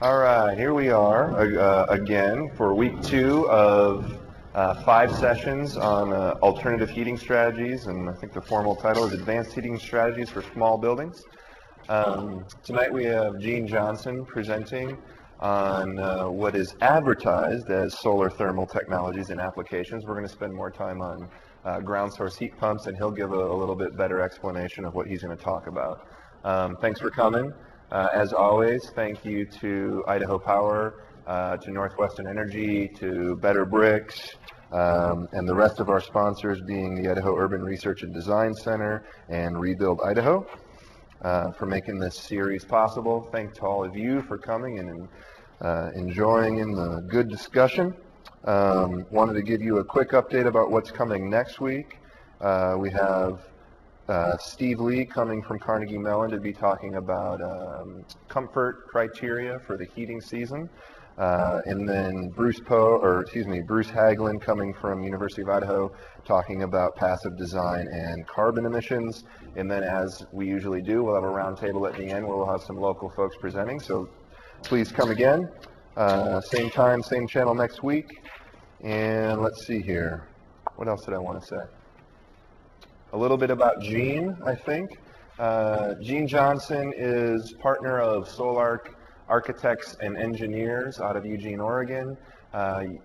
All right, here we are again for week 2 of 5 sessions on alternative heating strategies, and I think the formal title is Advanced Heating Strategies for Small Buildings. Tonight we have Gene Johnson presenting on what is advertised as solar thermal technologies and applications. We're going to spend more time on ground source heat pumps, and he'll give a little bit better explanation of what he's going to talk about. Thanks for coming. As always, thank you to Idaho Power, to Northwestern Energy, to Better Bricks, and the rest of our sponsors being the Idaho Urban Research and Design Center and Rebuild Idaho for making this series possible. Thanks to all of you for coming and enjoying in the good discussion. Wanted to give you a quick update about what's coming next week. We have Steve Lee coming from Carnegie Mellon to be talking about comfort criteria for the heating season, and then Bruce Hagelin coming from University of Idaho talking about passive design and carbon emissions. And then, as we usually do, we'll have a roundtable at the end where we'll have some local folks presenting. So please come again. Same time, same channel next week. And let's see here. What else did I want to say? A little bit about Gene, I think. Gene Johnson is partner of Solarc Architects and Engineers out of Eugene, Oregon.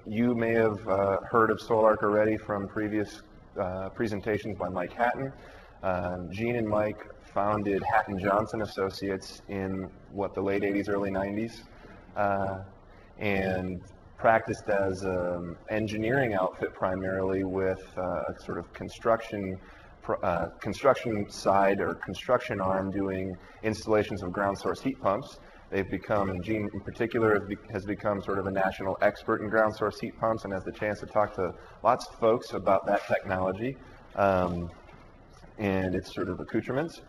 You may have heard of Solarc already from previous presentations by Mike Hatton. Gene and Mike founded Hatton Johnson Associates in the late 80s, early 90s, and practiced as an engineering outfit primarily with a sort of construction side or construction arm doing installations of ground source heat pumps. They've become, and Gene in particular has become sort of a national expert in ground source heat pumps and has the chance to talk to lots of folks about that technology and its sort of accoutrements.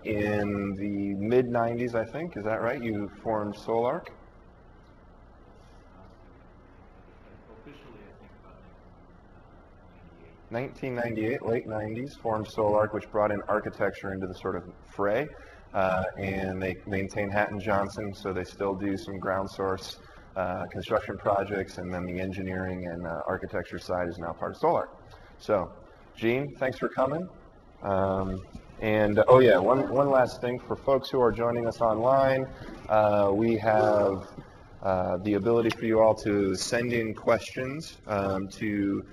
In the mid-90s, I think, is that right? You formed Solarc? 1998, late 90s, formed Solarc, which brought in architecture into the sort of fray, and they maintain Hatton Johnson, so they still do some ground source construction projects, and then the engineering and architecture side is now part of Solarc. So, Gene, thanks for coming. And oh yeah, one last thing for folks who are joining us online, we have the ability for you all to send in questions to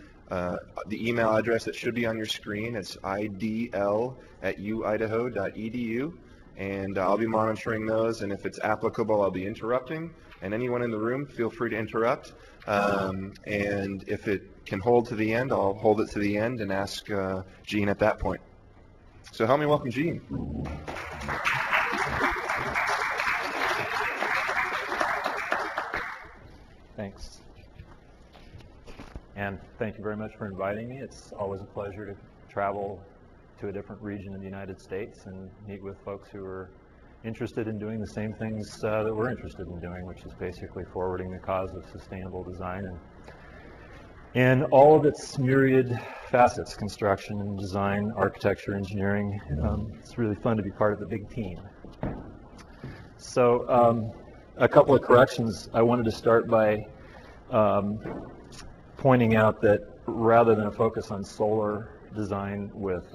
the email address that should be on your screen. It's idl@uidaho.edu, and I'll be monitoring those, and if it's applicable, I'll be interrupting. And anyone in the room, feel free to interrupt. And if it can hold to the end, I'll hold it to the end and ask Gene at that point. So help me welcome Gene. Thanks. And thank you very much for inviting me. It's always a pleasure to travel to a different region of the United States and meet with folks who are interested in doing the same things that we're interested in doing, which is basically forwarding the cause of sustainable design and all of its myriad facets: construction, design, architecture, engineering. It's really fun to be part of the big team. So a couple of corrections. I wanted to start by pointing out that rather than a focus on solar design with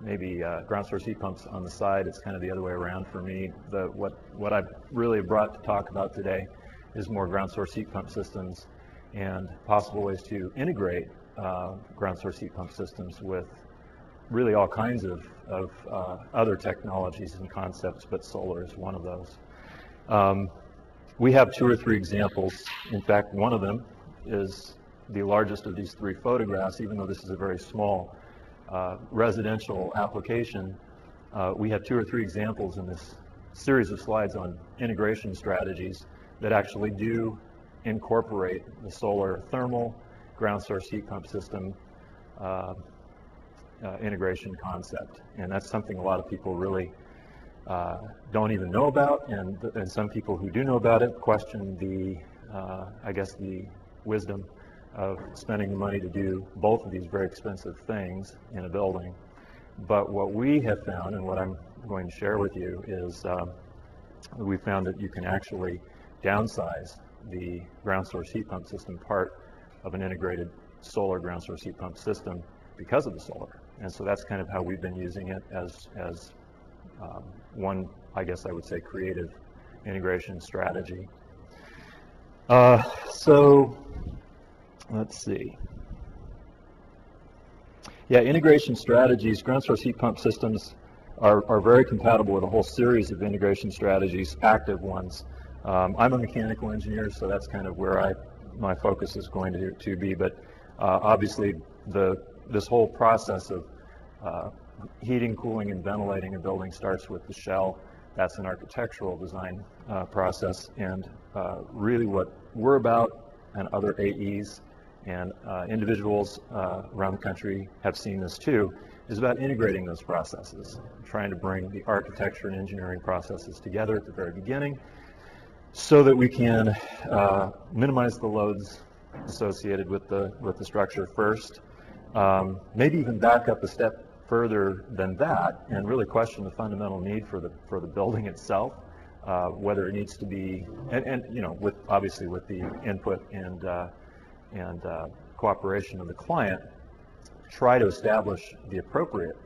maybe ground source heat pumps on the side, it's kind of the other way around for me. What I've really brought to talk about today is more ground source heat pump systems and possible ways to integrate ground source heat pump systems with really all kinds of other technologies and concepts, but solar is one of those. We have 2 or 3 examples. In fact, one of them is the largest of these 3 photographs. Even though this is a very small residential application, we have 2 or 3 examples in this series of slides on integration strategies that actually do incorporate the solar thermal ground source heat pump system integration concept. And that's something a lot of people really don't even know about, and some people who do know about it question the wisdom of spending the money to do both of these very expensive things in a building. But what we have found, and what I'm going to share with you, is we found that you can actually downsize the ground source heat pump system part of an integrated solar ground source heat pump system because of the solar. And so that's kind of how we've been using it as one, I guess I would say, creative integration strategy. So let's see. Yeah, integration strategies, ground source heat pump systems are very compatible with a whole series of integration strategies, active ones. I'm a mechanical engineer, so that's kind of where my focus is going to be, but obviously this whole process of heating, cooling, and ventilating a building starts with the shell. That's an architectural design process, and really what we're about, and other AEs and individuals around the country have seen this too, is about integrating those processes, trying to bring the architecture and engineering processes together at the very beginning so that we can minimize the loads associated with the structure first, maybe even back up a step further than that and really question the fundamental need for the building itself, whether it needs to be, and you know, obviously with the input and cooperation of the client, try to establish the appropriate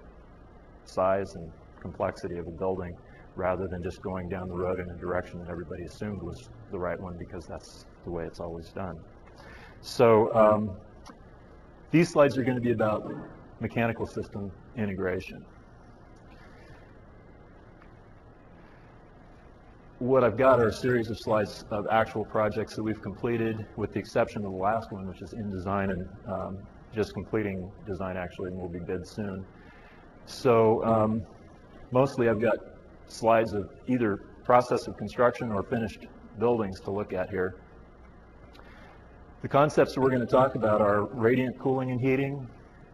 size and complexity of a building rather than just going down the road in a direction that everybody assumed was the right one because that's the way it's always done. So these slides are going to be about mechanical system integration. What I've got are a series of slides of actual projects that we've completed, with the exception of the last one, which is in design and just completing design actually, and will be bid soon. So mostly I've got slides of either process of construction or finished buildings to look at here. The concepts that we're going to talk about are radiant cooling and heating.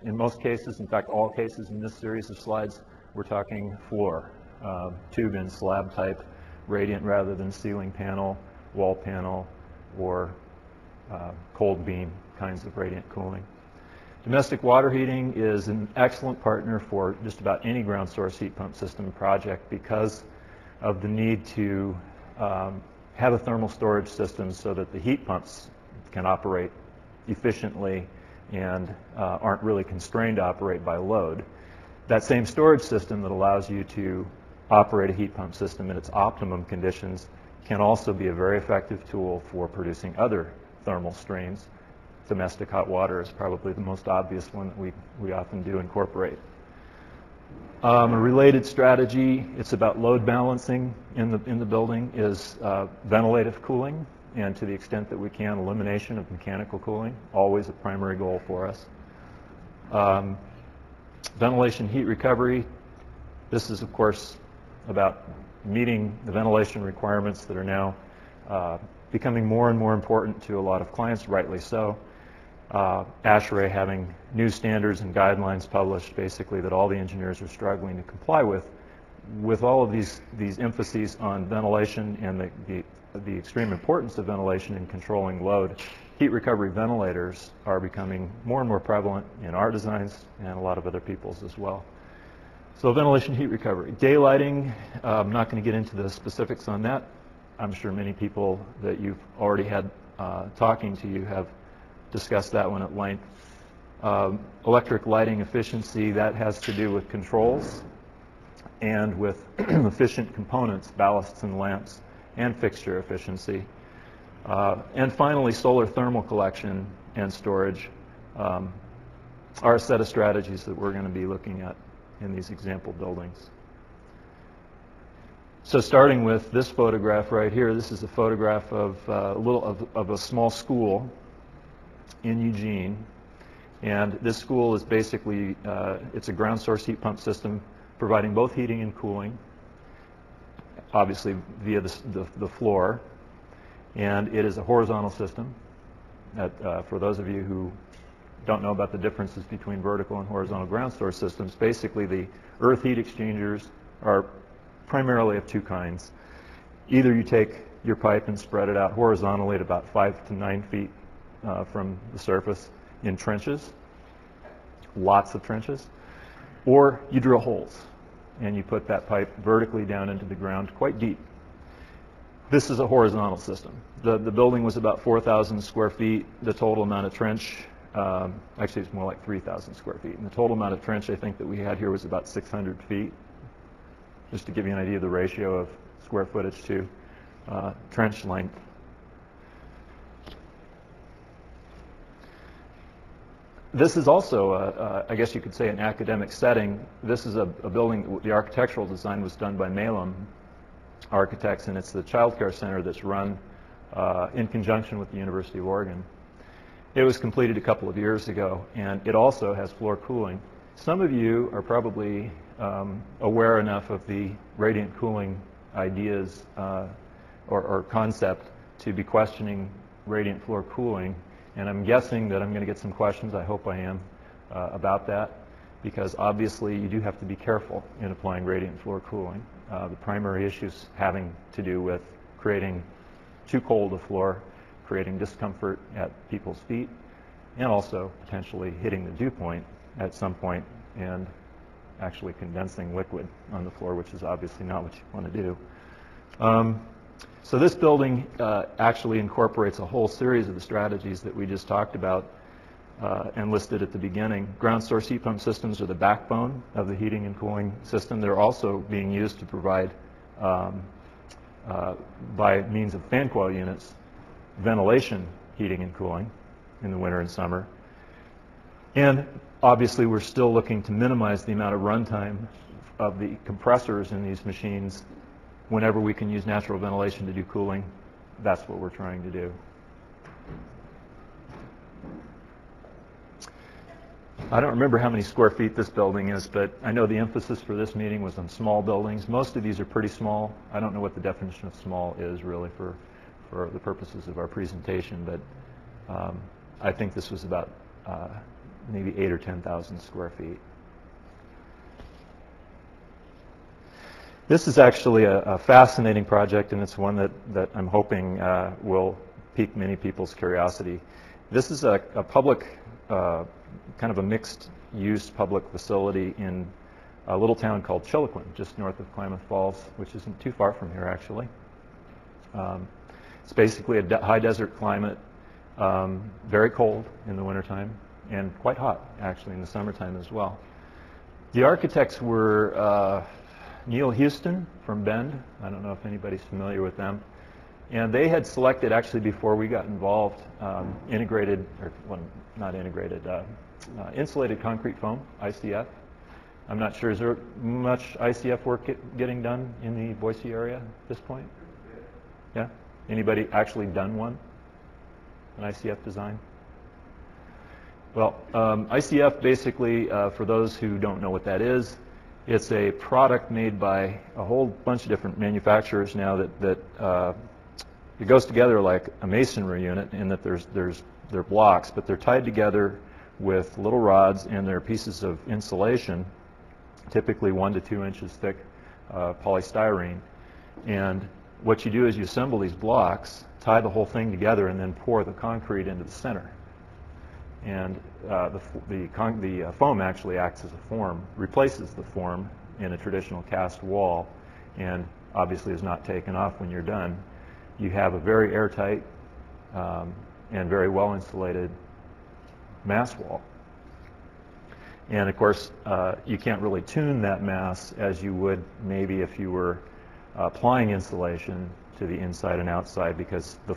In most cases, in fact all cases in this series of slides, we're talking floor, tube and slab type radiant rather than ceiling panel, wall panel, or cold beam kinds of radiant cooling. Domestic water heating is an excellent partner for just about any ground source heat pump system project because of the need to have a thermal storage system so that the heat pumps can operate efficiently and aren't really constrained to operate by load. That same storage system that allows you to operate a heat pump system in its optimum conditions can also be a very effective tool for producing other thermal streams. Domestic hot water is probably the most obvious one that we often do incorporate. A related strategy, it's about load balancing in the building, is ventilative cooling, and to the extent that we can, elimination of mechanical cooling, always a primary goal for us. Ventilation heat recovery, this is of course about meeting the ventilation requirements that are now becoming more and more important to a lot of clients, rightly so. ASHRAE having new standards and guidelines published basically that all the engineers are struggling to comply with all of these emphases on ventilation and the extreme importance of ventilation in controlling load. Heat recovery ventilators are becoming more and more prevalent in our designs and a lot of other people's as well. So ventilation heat recovery. Daylighting, I'm not going to get into the specifics on that. I'm sure many people that you've already had talking to you have discussed that one at length. Electric lighting efficiency, that has to do with controls and with efficient components, ballasts and lamps, and fixture efficiency. And finally, solar thermal collection and storage are a set of strategies that we're going to be looking at in these example buildings. So starting with this photograph right here, this is a photograph of a small school in Eugene, and this school is basically it's a ground source heat pump system providing both heating and cooling, obviously via the floor, and it is a horizontal system. For those of you who don't know about the differences between vertical and horizontal ground source systems, basically the earth heat exchangers are primarily of two kinds. Either you take your pipe and spread it out horizontally at about 5 to 9 feet from the surface in trenches, lots of trenches, or you drill holes and you put that pipe vertically down into the ground quite deep. This is a horizontal system. The building was about 4,000 square feet. The total amount of trench, actually it's more like 3,000 square feet. And the total amount of trench I think that we had here was about 600 feet. Just to give you an idea of the ratio of square footage to trench length. This is also, I guess you could say, an academic setting. This is a building, the architectural design was done by Malum Architects, and it's the child care center that's run in conjunction with the University of Oregon. It was completed a couple of years ago, and it also has floor cooling. Some of you are probably aware enough of the radiant cooling ideas or concept to be questioning radiant floor cooling, and I'm guessing that I'm going to get some questions, I hope I am, about that, because obviously you do have to be careful in applying radiant floor cooling. The primary issues having to do with creating too cold a floor, creating discomfort at people's feet, and also potentially hitting the dew point at some point and actually condensing liquid on the floor, which is obviously not what you want to do. So this building actually incorporates a whole series of the strategies that we just talked about and listed at the beginning. Ground source heat pump systems are the backbone of the heating and cooling system. They're also being used to provide, by means of fan coil units, ventilation heating and cooling in the winter and summer. And obviously we're still looking to minimize the amount of runtime of the compressors in these machines. Whenever we can use natural ventilation to do cooling, that's what we're trying to do. I don't remember how many square feet this building is, but I know the emphasis for this meeting was on small buildings. Most of these are pretty small. I don't know what the definition of small is really for the purposes of our presentation, but I think this was about maybe 8,000 or 10,000 square feet. This is actually a fascinating project, and it's one that I'm hoping will pique many people's curiosity. This is a public, kind of a mixed-use public facility in a little town called Chiloquin, just north of Klamath Falls, which isn't too far from here, actually. It's basically a high desert climate, very cold in the wintertime, and quite hot, actually, in the summertime as well. The architects were Neil Houston from Bend. I don't know if anybody's familiar with them. And they had selected, actually before we got involved, integrated, or well, not integrated, insulated concrete foam, ICF. I'm not sure, is there much ICF work getting done in the Boise area at this point? Yeah? Anybody actually done one? An ICF design? Well, ICF basically, for those who don't know what that is, it's a product made by a whole bunch of different manufacturers now that it goes together like a masonry unit in that they're blocks, but they're tied together with little rods, and they're pieces of insulation, typically 1 to 2 inches thick polystyrene. And what you do is you assemble these blocks, tie the whole thing together, and then pour the concrete into the center. And the foam actually acts as a form, replaces the form in a traditional cast wall, and obviously is not taken off when you're done. You have a very airtight and very well insulated mass wall. And of course, you can't really tune that mass as you would maybe if you were applying insulation to the inside and outside, because the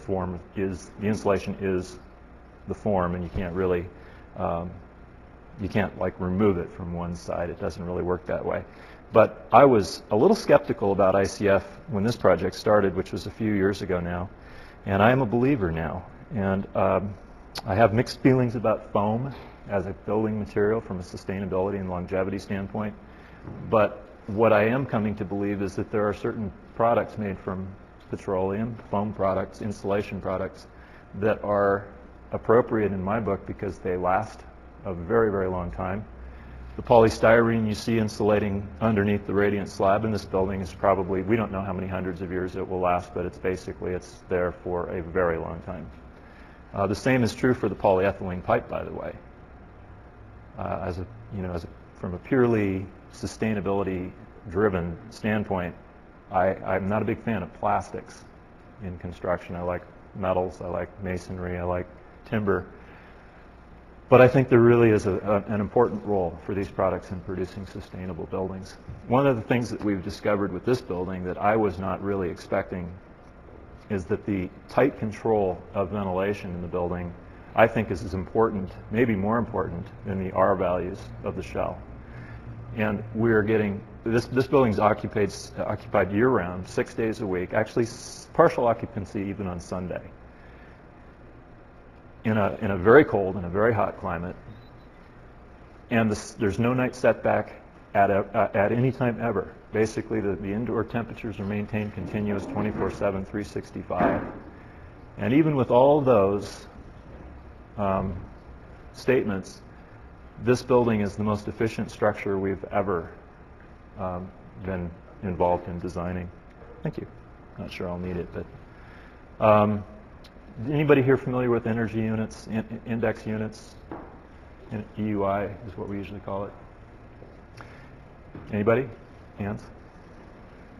insulation is the form, and you can't really, you can't like remove it from one side. It doesn't really work that way. But I was a little skeptical about ICF when this project started, which was a few years ago now, and I am a believer now. And I have mixed feelings about foam as a building material from a sustainability and longevity standpoint. But what I am coming to believe is that there are certain products made from petroleum, foam products, insulation products, that are appropriate in my book because they last a very, very long time. The polystyrene you see insulating underneath the radiant slab in this building is probably, we don't know how many hundreds of years it will last, but it's there for a very long time. The same is true for the polyethylene pipe, by the way. From a purely sustainability-driven standpoint, I'm not a big fan of plastics in construction. I like metals, I like masonry, I like timber. But I think there really is an important role for these products in producing sustainable buildings. One of the things that we've discovered with this building that I was not really expecting is that the tight control of ventilation in the building, I think, is as important, maybe more important, than the R values of the shell. And we're getting, this building's occupied year-round, 6 days a week, actually partial occupancy even on Sunday, in a very cold and a very hot climate. And there's no night setback at any time ever. Basically, the indoor temperatures are maintained continuous 24/7, 365. And even with all those statements, this building is the most efficient structure we've ever been involved in designing. Thank you. Not sure I'll need it, but anybody here familiar with energy units, index units? EUI is what we usually call it. Anybody? Hands?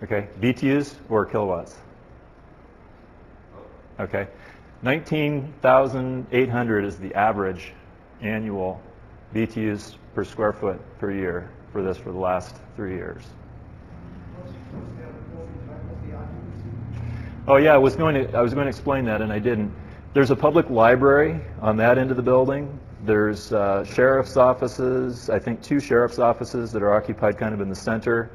Okay. BTUs or kilowatts? Okay. 19,800 is the average annual BTUs per square foot per year for this for the last 3 years. Oh yeah, I was going to explain that, and I didn't. There's a public library on that end of the building. There's sheriff's offices, I think 2 sheriff's offices that are occupied kind of in the center.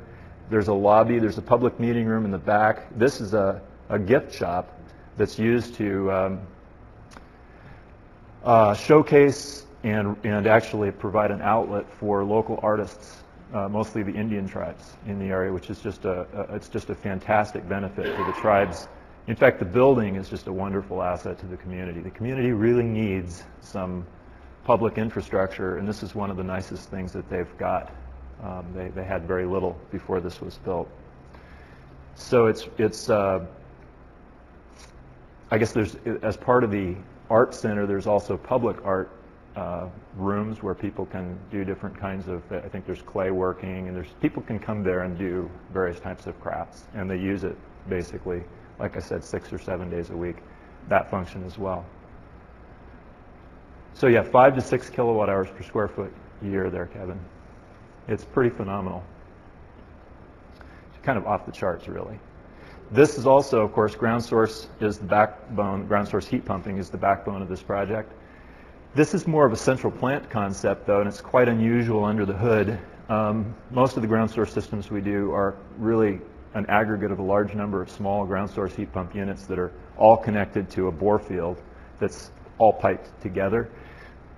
There's a lobby, there's a public meeting room in the back. This is a gift shop that's used to showcase and actually provide an outlet for local artists, mostly the Indian tribes in the area, which is it's just a fantastic benefit to the tribes. In fact, the building is just a wonderful asset to the community. The community really needs some public infrastructure, and this is one of the nicest things that they've got. They had very little before this was built. So it's I guess there's, as part of the art center, there's also public art rooms where people can do different kinds of, I think there's clay working, and people can come there and do various types of crafts, and they use it basically, like I said, 6 or 7 days a week, that function as well. So yeah, 5 to 6 kilowatt hours per square foot a year there, Kevin. It's pretty phenomenal. It's kind of off the charts, really. This is also, of course, ground source is the backbone, ground source heat pumping is the backbone of this project. This is more of a central plant concept, though, and it's quite unusual under the hood. Most of the ground source systems we do are really an aggregate of a large number of small ground source heat pump units that are all connected to a bore field that's all piped together.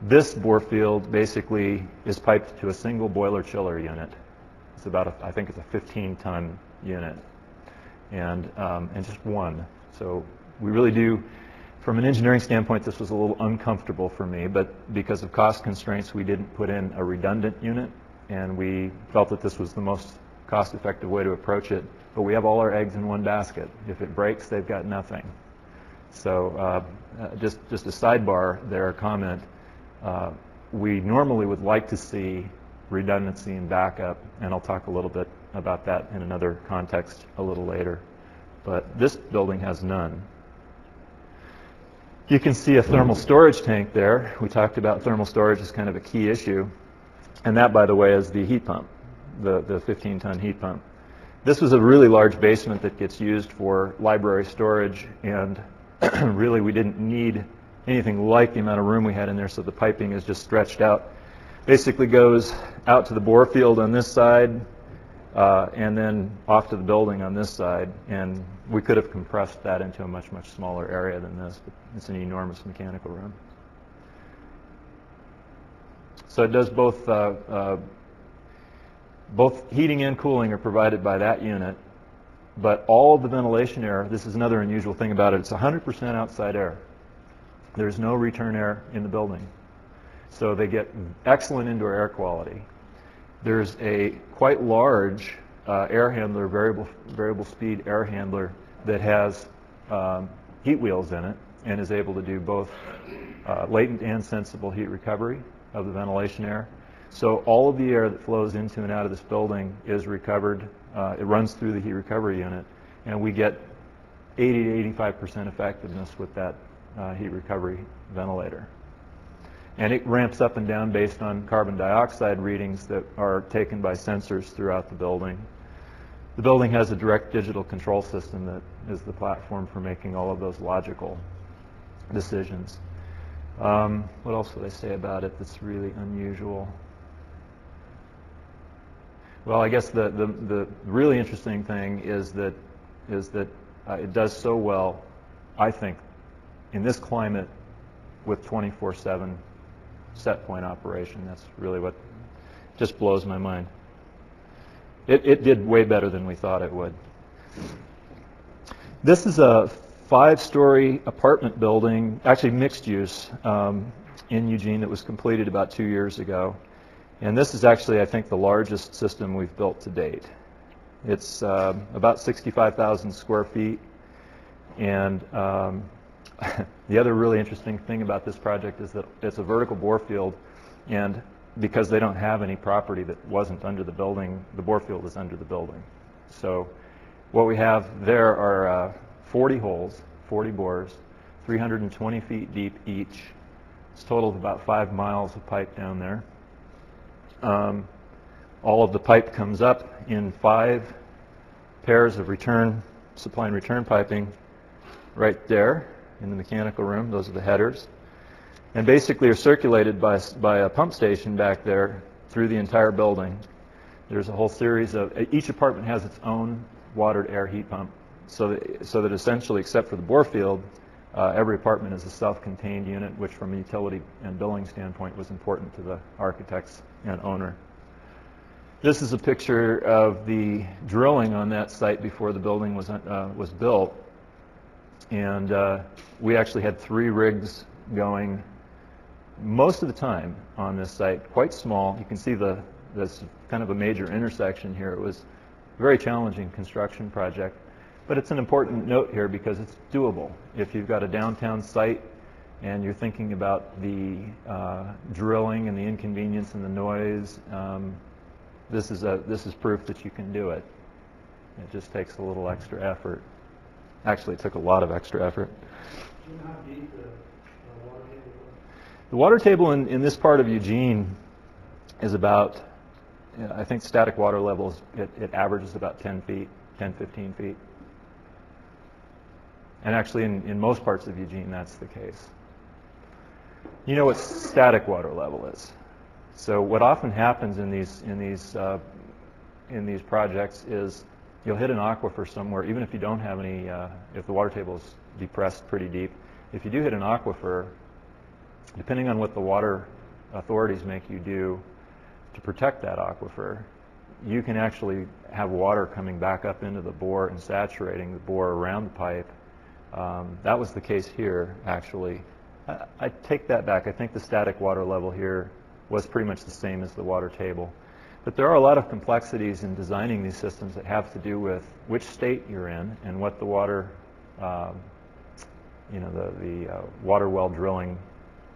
This bore field basically is piped to a single boiler chiller unit. It's about, I think it's a 15-ton unit, and just one. So we really do, from an engineering standpoint, this was a little uncomfortable for me, but because of cost constraints, we didn't put in a redundant unit, and we felt that this was the most cost-effective way to approach it. But we have all our eggs in one basket. If it breaks, they've got nothing. So just a sidebar there, a comment. We normally would like to see redundancy and backup, and I'll talk a little bit about that in another context a little later. But this building has none. You can see a thermal storage tank there. We talked about thermal storage as kind of a key issue. And that, by the way, is the heat pump, the 15-ton heat pump. This was a really large basement that gets used for library storage, and really we didn't need anything like the amount of room we had in there, so the piping is just stretched out. Basically goes out to the bore field on this side, and then off to the building on this side, and we could have compressed that into a much, much smaller area than this, but it's an enormous mechanical room. So it does both heating and cooling are provided by that unit, but all of the ventilation air, this is another unusual thing about it, it's 100% outside air. There's no return air in the building. So they get excellent indoor air quality. There's a quite large air handler, variable speed air handler that has heat wheels in it and is able to do both latent and sensible heat recovery of the ventilation air. So all of the air that flows into and out of this building is recovered. It runs through the heat recovery unit, and we get 80 to 85% effectiveness with that heat recovery ventilator. And it ramps up and down based on carbon dioxide readings that are taken by sensors throughout the building. The building has a direct digital control system that is the platform for making all of those logical decisions. What else would I say about it that's really unusual? Well, I guess the really interesting thing is that it does so well, I think, in this climate with 24/7 set point operation. That's really what just blows my mind. It did way better than we thought it would. This is a 5-story apartment building, actually mixed use, in Eugene that was completed about 2 years ago. And this is actually, I think, the largest system we've built to date. It's about 65,000 square feet. And the other really interesting thing about this project is that it's a vertical bore field, and because they don't have any property that wasn't under the building, the bore field is under the building. So what we have there are 40 holes, 40 bores, 320 feet deep each. It's a total of about 5 miles of pipe down there. All of the pipe comes up in 5 pairs of supply and return piping right there in the mechanical room. Those are the headers. And basically are circulated by a pump station back there through the entire building. There's a whole series of, each apartment has its own water to air heat pump, so that essentially, except for the bore field, every apartment is a self-contained unit, which from a utility and billing standpoint was important to the architects and owner. This is a picture of the drilling on that site before the building was built. And we actually had 3 rigs going most of the time on this site, quite small. You can see this kind of a major intersection here. It was a very challenging construction project, but it's an important note here because it's doable. If you've got a downtown site and you're thinking about the drilling and the inconvenience and the noise, this is proof that you can do it. It just takes a little extra effort. Actually, it took a lot of extra effort. Do you know how deep the water table was? The water table in this part of Eugene is about, I think static water levels, it averages about 10 feet, 10, 15 feet. And actually in most parts of Eugene, that's the case. You know what static water level is. So what often happens in these projects is you'll hit an aquifer somewhere, even if you don't have any, if the water table is depressed pretty deep. If you do hit an aquifer, depending on what the water authorities make you do to protect that aquifer, you can actually have water coming back up into the bore and saturating the bore around the pipe. That was the case here, actually. I take that back. I think the static water level here was pretty much the same as the water table. But there are a lot of complexities in designing these systems that have to do with which state you're in and what the water, the water well drilling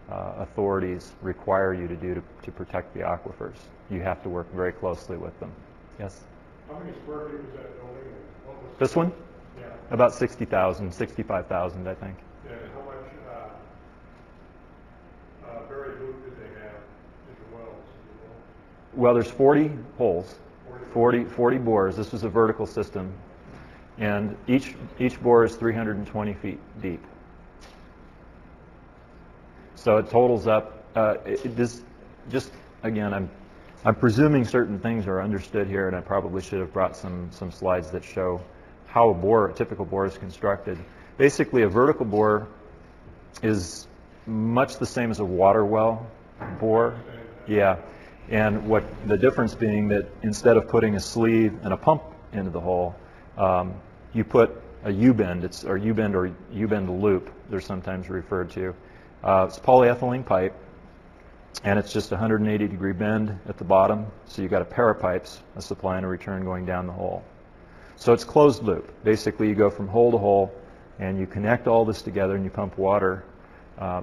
authorities require you to do to protect the aquifers. You have to work very closely with them. Yes? How many square feet was that building? And what was This one? Yeah. About 60,000, 65,000, I think. And how much buried loop did they have in the wells? Well, there's 40 holes, 40 bores. This was a vertical system. And each bore is 320 feet deep. So it totals up, again, I'm presuming certain things are understood here, and I probably should have brought some slides that show how a typical bore is constructed. Basically, a vertical bore is much the same as a water well bore. Yeah. And what the difference being that instead of putting a sleeve and a pump into the hole, you put a U-bend, or U-bend loop, they're sometimes referred to. It's polyethylene pipe, and it's just a 180-degree bend at the bottom, so you've got a pair of pipes, a supply and a return going down the hole. So it's closed loop. Basically, you go from hole to hole, and you connect all this together, and you pump water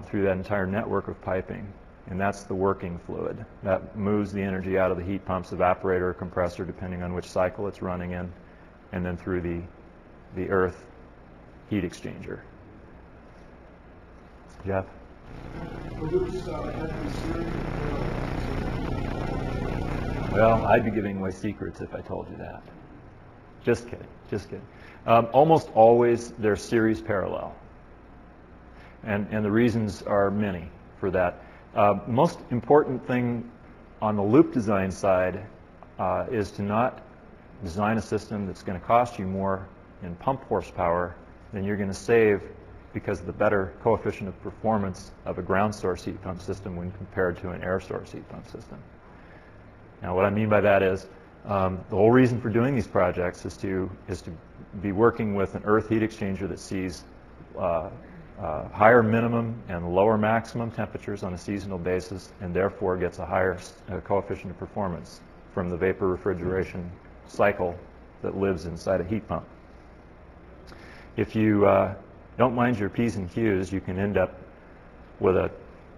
through that entire network of piping. And that's the working fluid. That moves the energy out of the heat pump's evaporator or compressor, depending on which cycle it's running in, and then through the earth heat exchanger. Jeff? Well, I'd be giving away secrets if I told you that. Just kidding, just kidding. Almost always they're series parallel. And the reasons are many for that. Most important thing on the loop design side is to not design a system that's going to cost you more in pump horsepower than you're going to save because of the better coefficient of performance of a ground source heat pump system when compared to an air source heat pump system. Now what I mean by that is the whole reason for doing these projects is to be working with an earth heat exchanger that sees higher minimum and lower maximum temperatures on a seasonal basis, and therefore gets a higher coefficient of performance from the vapor refrigeration cycle that lives inside a heat pump. If you don't mind your P's and Q's, you can end up with a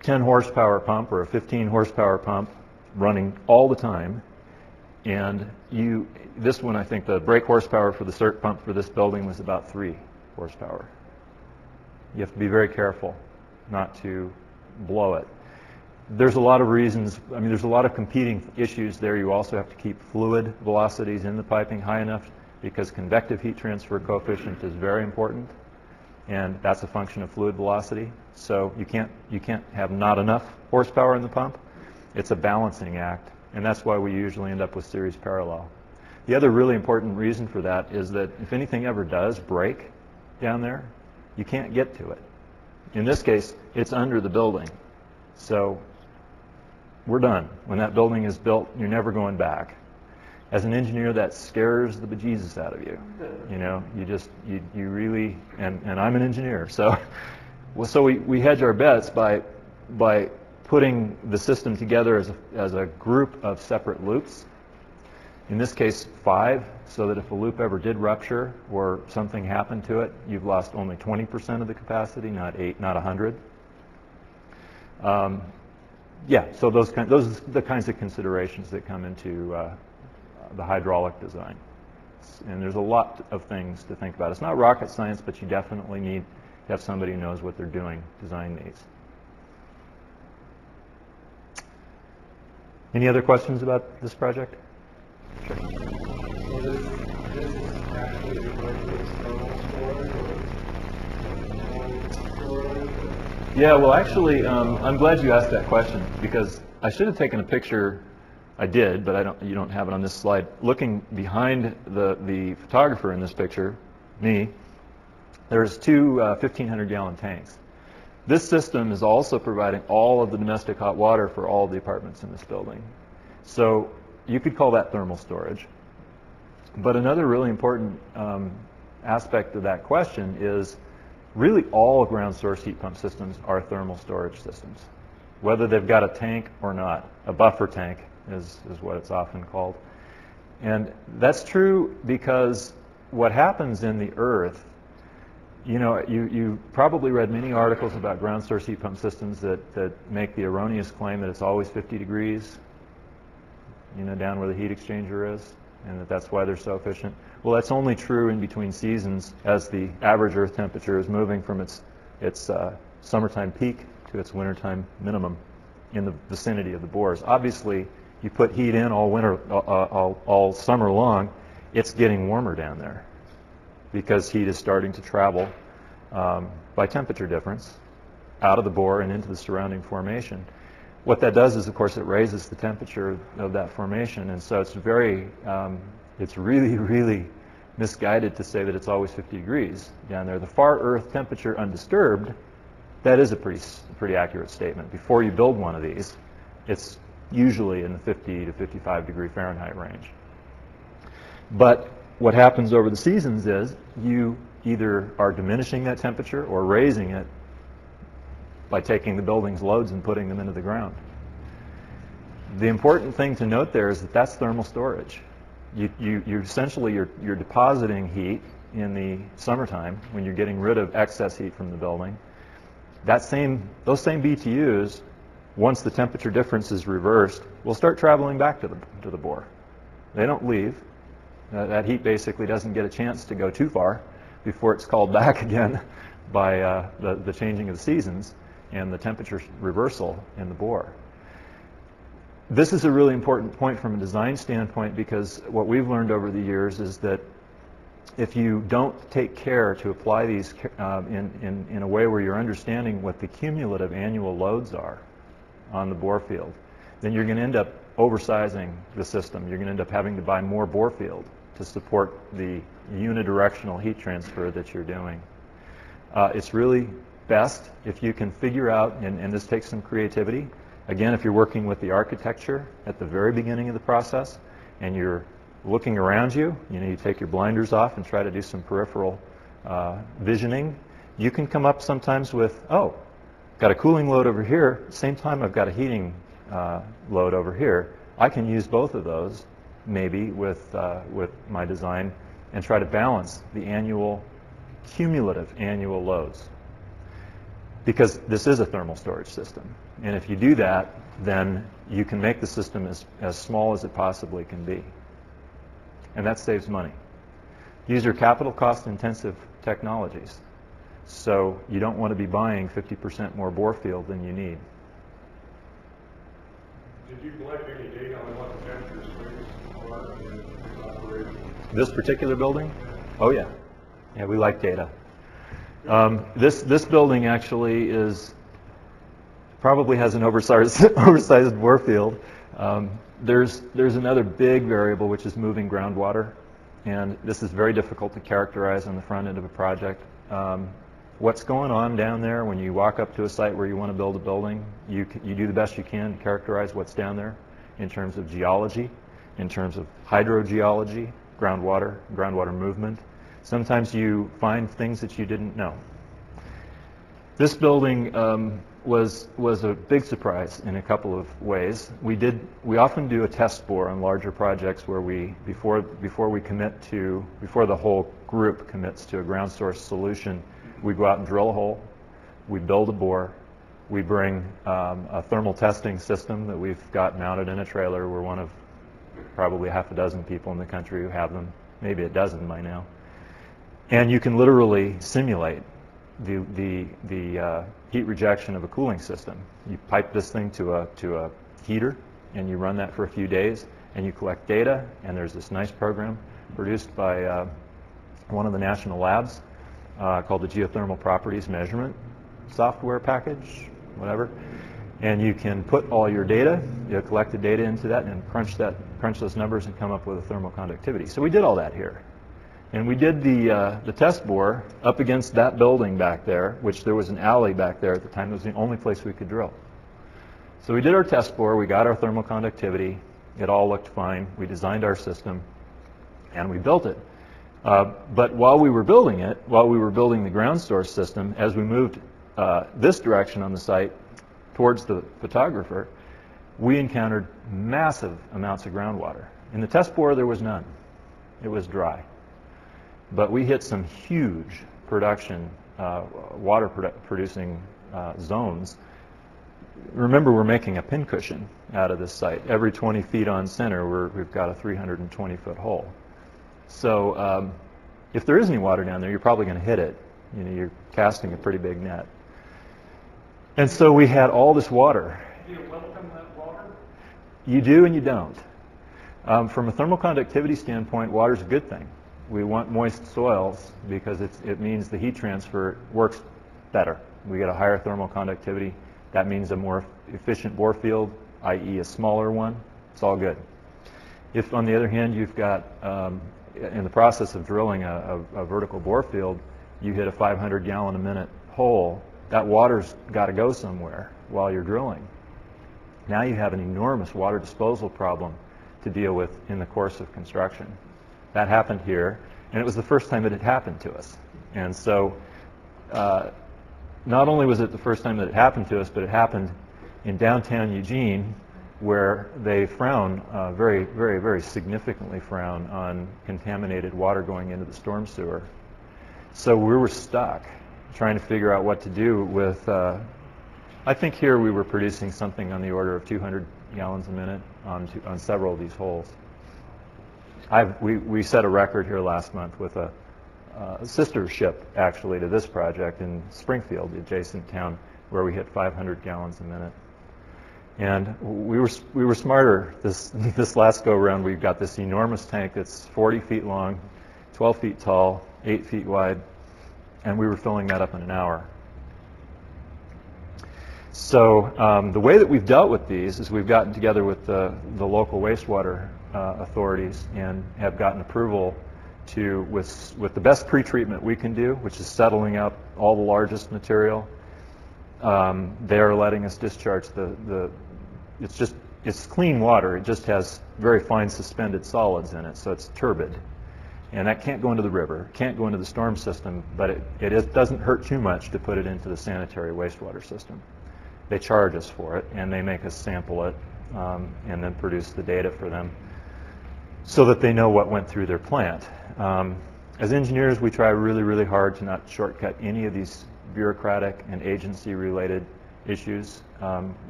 10 horsepower pump or a 15 horsepower pump running all the time. And this one, I think the brake horsepower for the CERT pump for this building was about 3 horsepower. You have to be very careful not to blow it. There's a lot of reasons. I mean, there's a lot of competing issues there. You also have to keep fluid velocities in the piping high enough because convective heat transfer coefficient is very important, and that's a function of fluid velocity. So you can't have not enough horsepower in the pump. It's a balancing act, and that's why we usually end up with series parallel. The other really important reason for that is that if anything ever does break down there, you can't get to it. In this case, it's under the building. So we're done. When that building is built, you're never going back. As an engineer, that scares the bejesus out of you. You know, you really, and I'm an engineer, so we hedge our bets by putting the system together as a group of separate loops. In this case, 5, so that if a loop ever did rupture or something happened to it, you've lost only 20% of the capacity, not 8, not 100. Yeah, so those are the kinds of considerations that come into the hydraulic design. And there's a lot of things to think about. It's not rocket science, but you definitely need to have somebody who knows what they're doing design these. Any other questions about this project? Sure. So this is actually referred to as thermal storage or Yeah, well, actually, I'm glad you asked that question because I should have taken a picture. I did, but you don't have it on this slide. Looking behind the photographer in this picture, me, there's 2 1,500-gallon tanks. This system is also providing all of the domestic hot water for all of the apartments in this building. So you could call that thermal storage. But another really important aspect of that question is really all ground source heat pump systems are thermal storage systems, whether they've got a tank or not. A buffer tank is what it's often called. And that's true because what happens in the earth, you know, you probably read many articles about ground source heat pump systems that make the erroneous claim that it's always 50 degrees, you know, down where the heat exchanger is, and that's why they're so efficient. Well, that's only true in between seasons as the average earth temperature is moving from its summertime peak to its wintertime minimum in the vicinity of the bores. Obviously, you put heat in all winter, all summer long, it's getting warmer down there because heat is starting to travel by temperature difference out of the bore and into the surrounding formation. What that does is, of course, it raises the temperature of that formation, and so it's really, really misguided to say that it's always 50 degrees down there. The far Earth temperature undisturbed, that is a pretty accurate statement. Before you build one of these, it's usually in the 50 to 55 degree Fahrenheit range. But what happens over the seasons is you either are diminishing that temperature or raising it by taking the building's loads and putting them into the ground. The important thing to note there is that that's thermal storage. You essentially you're depositing heat in the summertime when you're getting rid of excess heat from the building. Those same BTUs, once the temperature difference is reversed, will start traveling back to the bore. They don't leave. That heat basically doesn't get a chance to go too far before it's called back again by the changing of the seasons and the temperature reversal in the bore. This is a really important point from a design standpoint, because what we've learned over the years is that if you don't take care to apply these in a way where you're understanding what the cumulative annual loads are on the bore field, then you're going to end up oversizing the system. You're going to end up having to buy more bore field to support the unidirectional heat transfer that you're doing. It's really best if you can figure out, and this takes some creativity, again, if you're working with the architecture at the very beginning of the process and you're looking around you, you take your blinders off and try to do some peripheral visioning, you can come up sometimes with, oh, got a cooling load over here, same time I've got a heating load over here. I can use both of those maybe with my design and try to balance the cumulative annual loads. Because this is a thermal storage system. And if you do that, then you can make the system as small as it possibly can be. And that saves money. These are capital cost intensive technologies. So you don't want to be buying 50% more bore field than you need. Did you collect any data on what the temperature swings are in this operation? This particular building? Oh yeah. Yeah, we like data. This building actually probably has an oversized bore field. There's another big variable, which is moving groundwater, and this is very difficult to characterize on the front end of a project. What's going on down there when you walk up to a site where you want to build a building, you do the best you can to characterize what's down there in terms of geology, in terms of hydrogeology, groundwater movement. Sometimes you find things that you didn't know. This building was a big surprise in a couple of ways. We often do a test bore on larger projects where before the whole group commits to a ground source solution, we go out and drill a hole, we build a bore, we bring a thermal testing system that we've got mounted in a trailer. We're one of probably half a dozen people in the country who have them, maybe a dozen by now. And you can literally simulate the heat rejection of a cooling system. You pipe this thing to a heater, and you run that for a few days, and you collect data, and there's this nice program produced by one of the national labs called the Geothermal Properties Measurement Software Package, whatever. And you can put all your data, collect the data into that, and crunch those numbers and come up with a thermal conductivity. So we did all that here. And we did the test bore up against that building back there, which there was an alley back there at the time. It was the only place we could drill. So we did our test bore, we got our thermal conductivity, it all looked fine, we designed our system, and we built it. But while we were building it, while we were building the ground source system, as we moved this direction on the site towards the photographer, we encountered massive amounts of groundwater. In the test bore, there was none. It was dry. But we hit some huge production, producing zones. Remember, we're making a pincushion out of this site. Every 20 feet on center, we've got a 320-foot hole. So if there is any water down there, you're probably going to hit it. You're casting a pretty big net. And so we had all this water. Do you welcome that water? You do and you don't. From a thermal conductivity standpoint, water's a good thing. We want moist soils because it means the heat transfer works better. We get a higher thermal conductivity. That means a more efficient bore field, i.e. a smaller one. It's all good. If, on the other hand, you've got, in the process of drilling a vertical bore field, you hit a 500-gallon-a-minute hole, that water's got to go somewhere while you're drilling. Now you have an enormous water disposal problem to deal with in the course of construction. That happened here, and it was the first time it had happened to us. And so not only was it the first time that it happened to us, but it happened in downtown Eugene, where they frown, very, very, very significantly frown on contaminated water going into the storm sewer. So we were stuck trying to figure out what to do with, I think here we were producing something on the order of 200 gallons a minute on several of these holes. We set a record here last month with a sister ship, actually, to this project in Springfield, the adjacent town, where we hit 500 gallons a minute. And we were smarter this last go around. We've got this enormous tank that's 40 feet long, 12 feet tall, 8 feet wide, and we were filling that up in an hour. So the way that we've dealt with these is we've gotten together with the local wastewater authorities and have gotten approval to, with the best pretreatment we can do, which is settling up all the largest material. They are letting us discharge it's clean water. It just has very fine suspended solids in it, so it's turbid. And that can't go into the river, can't go into the storm system, but it doesn't hurt too much to put it into the sanitary wastewater system. They charge us for it, and they make us sample it, and then produce the data for them so that they know what went through their plant. As engineers, we try really, really hard to not shortcut any of these bureaucratic and agency-related issues.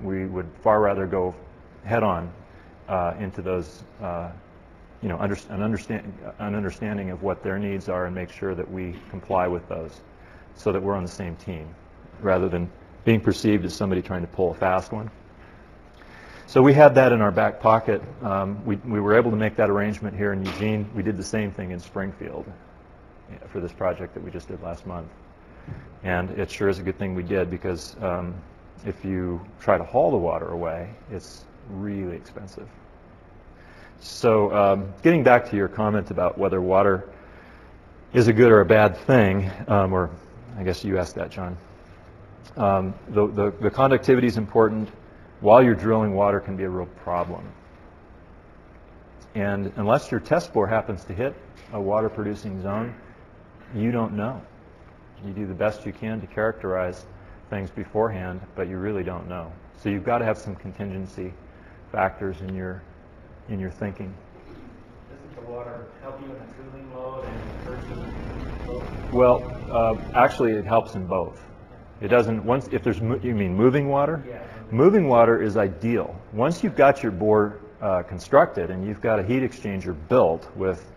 We would far rather go head-on into those, an understanding of what their needs are and make sure that we comply with those so that we're on the same team, rather than being perceived as somebody trying to pull a fast one. So we had that in our back pocket. We were able to make that arrangement here in Eugene. We did the same thing in Springfield for this project that we just did last month. And it sure is a good thing we did, because if you try to haul the water away, it's really expensive. So getting back to your comment about whether water is a good or a bad thing, or I guess you asked that, John. The conductivity is important. While you're drilling, water can be a real problem. And unless your test bore happens to hit a water-producing zone, you don't know. You do the best you can to characterize things beforehand, but you really don't know. So you've got to have some contingency factors in your thinking. Doesn't the water help you in a cooling load and hurt you in both? Well, actually, it helps in both. It doesn't. If there's, you mean moving water? Yeah. Moving water is ideal. Once you've got your bore constructed and you've got a heat exchanger built with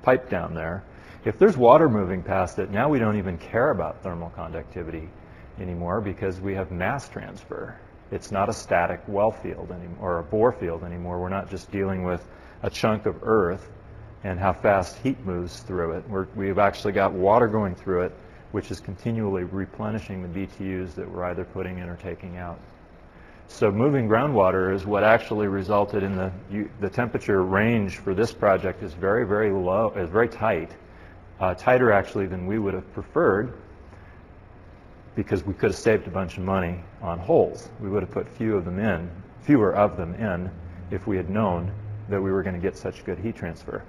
pipe down there, if there's water moving past it, now we don't even care about thermal conductivity anymore, because we have mass transfer. It's not a static well field anymore, or a bore field anymore. We're not just dealing with a chunk of earth and how fast heat moves through it. We've actually got water going through it, which is continually replenishing the BTUs that we're either putting in or taking out. So moving groundwater is what actually resulted in the temperature range for this project is very, very low, is very tight, tighter actually than we would have preferred, because we could have saved a bunch of money on holes. We would have put fewer of them in if we had known that we were going to get such good heat transfer.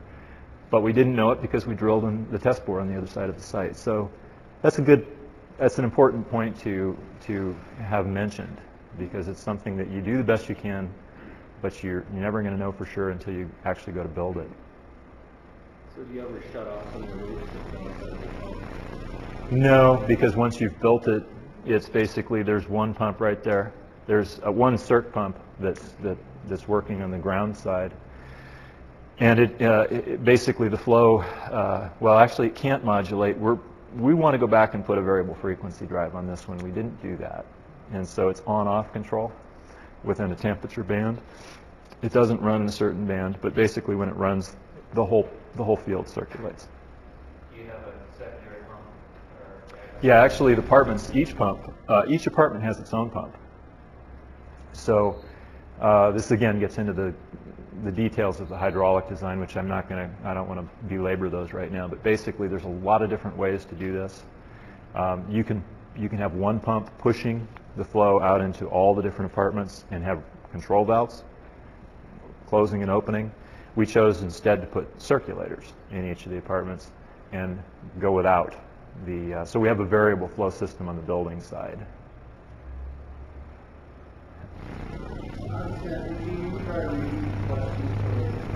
But we didn't know it because we drilled in the test bore on the other side of the site. So that's an important point to have mentioned, because it's something that you do the best you can, but you're never going to know for sure until you actually go to build it. So do you ever shut off some of the roof systems? No, because once you've built it, it's basically, there's one pump right there. There's one circ pump that's working on the ground side. And it basically the flow, well, actually it can't modulate. We want to go back and put a variable frequency drive on this one. We didn't do that. And so it's on-off control within a temperature band. It doesn't run in a certain band, but basically when it runs, the whole field circulates. Do you have a secondary pump? Yeah, actually, each apartment has its own pump. So this again gets into the details of the hydraulic design, which I don't want to belabor those right now. But basically, there's a lot of different ways to do this. You can have one pump pushing the flow out into all the different apartments and have control valves, closing and opening. We chose instead to put circulators in each of the apartments and go without the, so we have a variable flow system on the building side.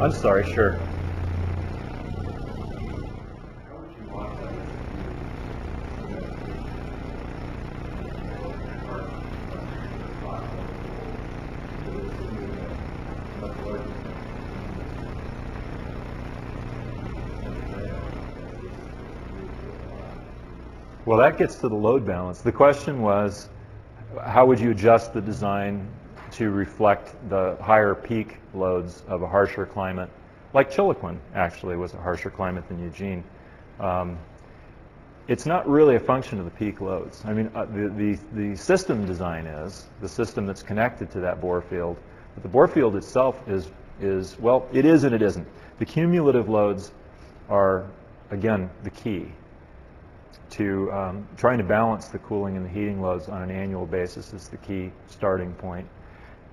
I'm sorry, sure. Well, that gets to the load balance. The question was, how would you adjust the design to reflect the higher peak loads of a harsher climate, like Chiloquin actually was a harsher climate than Eugene. It's not really a function of the peak loads. I mean, the system design is, the system that's connected to that bore field, but the bore field itself is, well, it is and it isn't. The cumulative loads are, again, the key to trying to balance the cooling and the heating loads on an annual basis is the key starting point.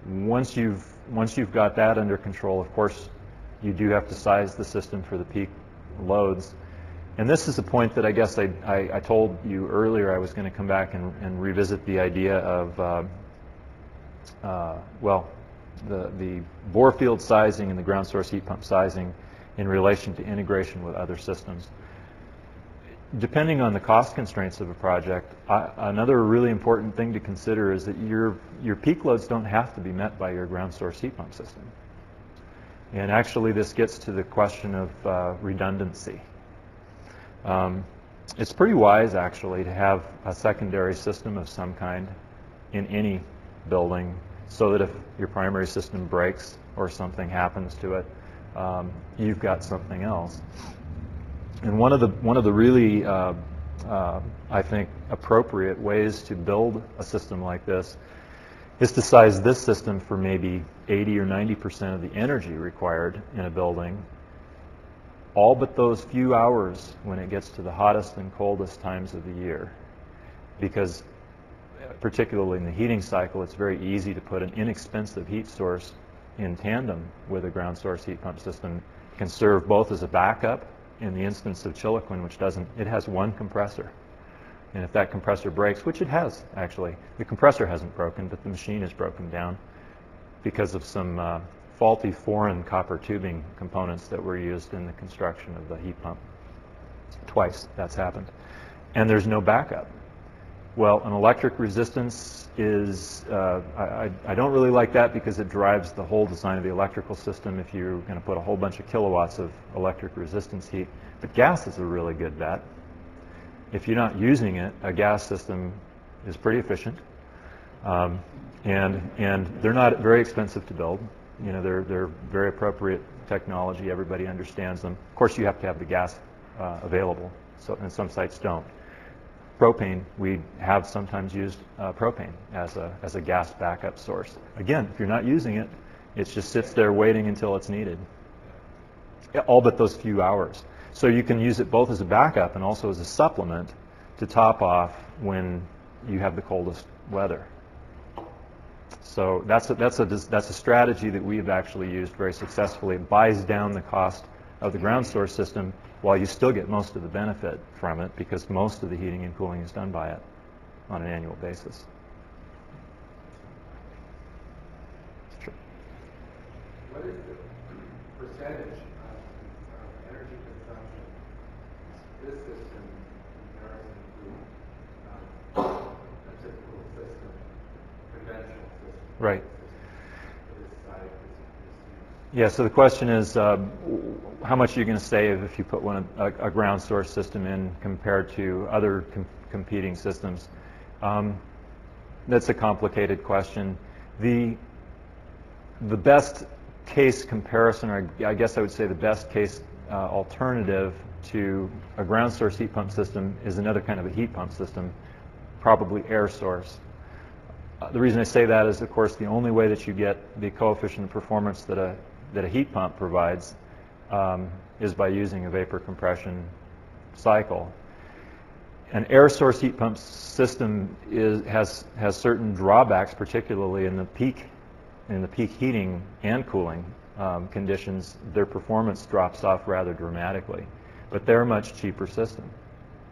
Once you've got that under control, of course, you do have to size the system for the peak loads. And this is a point that I guess I told you earlier I was going to come back and revisit the idea of, well, the bore field sizing and the ground source heat pump sizing in relation to integration with other systems. Depending on the cost constraints of a project, another really important thing to consider is that your peak loads don't have to be met by your ground source heat pump system. And actually this gets to the question of redundancy. It's pretty wise actually to have a secondary system of some kind in any building so that if your primary system breaks or something happens to it, you've got something else. And one of the really, I think, appropriate ways to build a system like this is to size this system for maybe 80 or 90% of the energy required in a building, all but those few hours when it gets to the hottest and coldest times of the year. Because particularly in the heating cycle, it's very easy to put an inexpensive heat source in tandem with a ground source heat pump system. It can serve both as a backup. In the instance of Chiloquin, which doesn't, it has one compressor. And if that compressor breaks, which it has actually, the compressor hasn't broken, but the machine is broken down because of some faulty foreign copper tubing components that were used in the construction of the heat pump. Twice that's happened. And there's no backup. Well, an electric resistance is, I don't really like that because it drives the whole design of the electrical system if you're going to put a whole bunch of kilowatts of electric resistance heat. But gas is a really good bet. If you're not using it, a gas system is pretty efficient. And they're not very expensive to build. You know, they're very appropriate technology. Everybody understands them. Of course, you have to have the gas available, and some sites don't. Propane, we have sometimes used propane as a gas backup source. Again, if you're not using it, it just sits there waiting until it's needed. All but those few hours. So you can use it both as a backup and also as a supplement to top off when you have the coldest weather. So that's a strategy that we've actually used very successfully. It buys down the cost of the ground source system while you still get most of the benefit from it because most of the heating and cooling is done by it on an annual basis. Sure. What is the percentage of energy consumption this system in comparison to a typical system, conventional system? Right. This side is Yeah, so the question is, how much are you going to save if you put a ground source system in compared to other competing systems? That's a complicated question. The best case comparison, or I guess I would say the best case alternative to a ground source heat pump system is another kind of a heat pump system, probably air source. The reason I say that is, of course, the only way that you get the coefficient of performance that a heat pump provides is by using a vapor compression cycle. An air source heat pump system has certain drawbacks, particularly in the peak heating and cooling conditions. Their performance drops off rather dramatically, but they're a much cheaper system.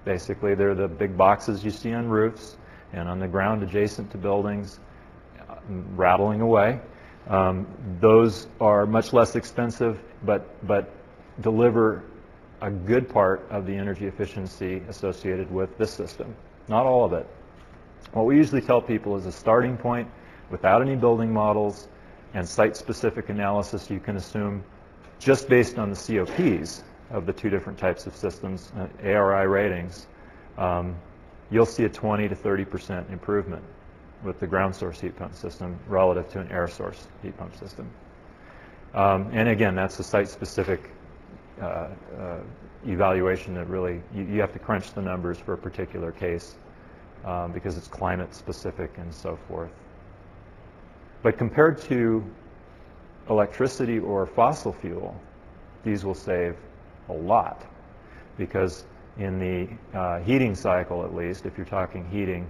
Basically, they're the big boxes you see on roofs and on the ground adjacent to buildings, rattling away. Those are much less expensive, but deliver a good part of the energy efficiency associated with this system. Not all of it. What we usually tell people is a starting point without any building models and site-specific analysis you can assume just based on the COPs of the two different types of systems, ARI ratings. you'll see a 20 to 30% improvement with the ground source heat pump system relative to an air source heat pump system. And again, that's a site-specific evaluation that really, you have to crunch the numbers for a particular case because it's climate specific and so forth. But compared to electricity or fossil fuel, these will save a lot, because in the heating cycle, at least, if you're talking heating,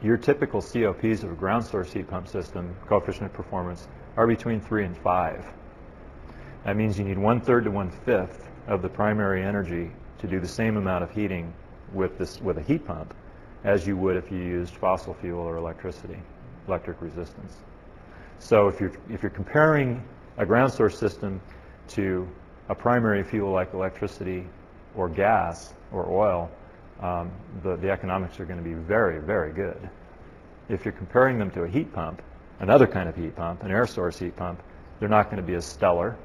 your typical COPs of a ground source heat pump system, coefficient of performance, are between 3 and 5. That means you need 1/3 to 1/5 of the primary energy to do the same amount of heating with a heat pump as you would if you used fossil fuel or electricity, electric resistance. So if you're comparing a ground source system to a primary fuel like electricity or gas or oil, the economics are going to be very, very good. If you're comparing them to a heat pump, another kind of heat pump, an air source heat pump, they're not going to be as stellar.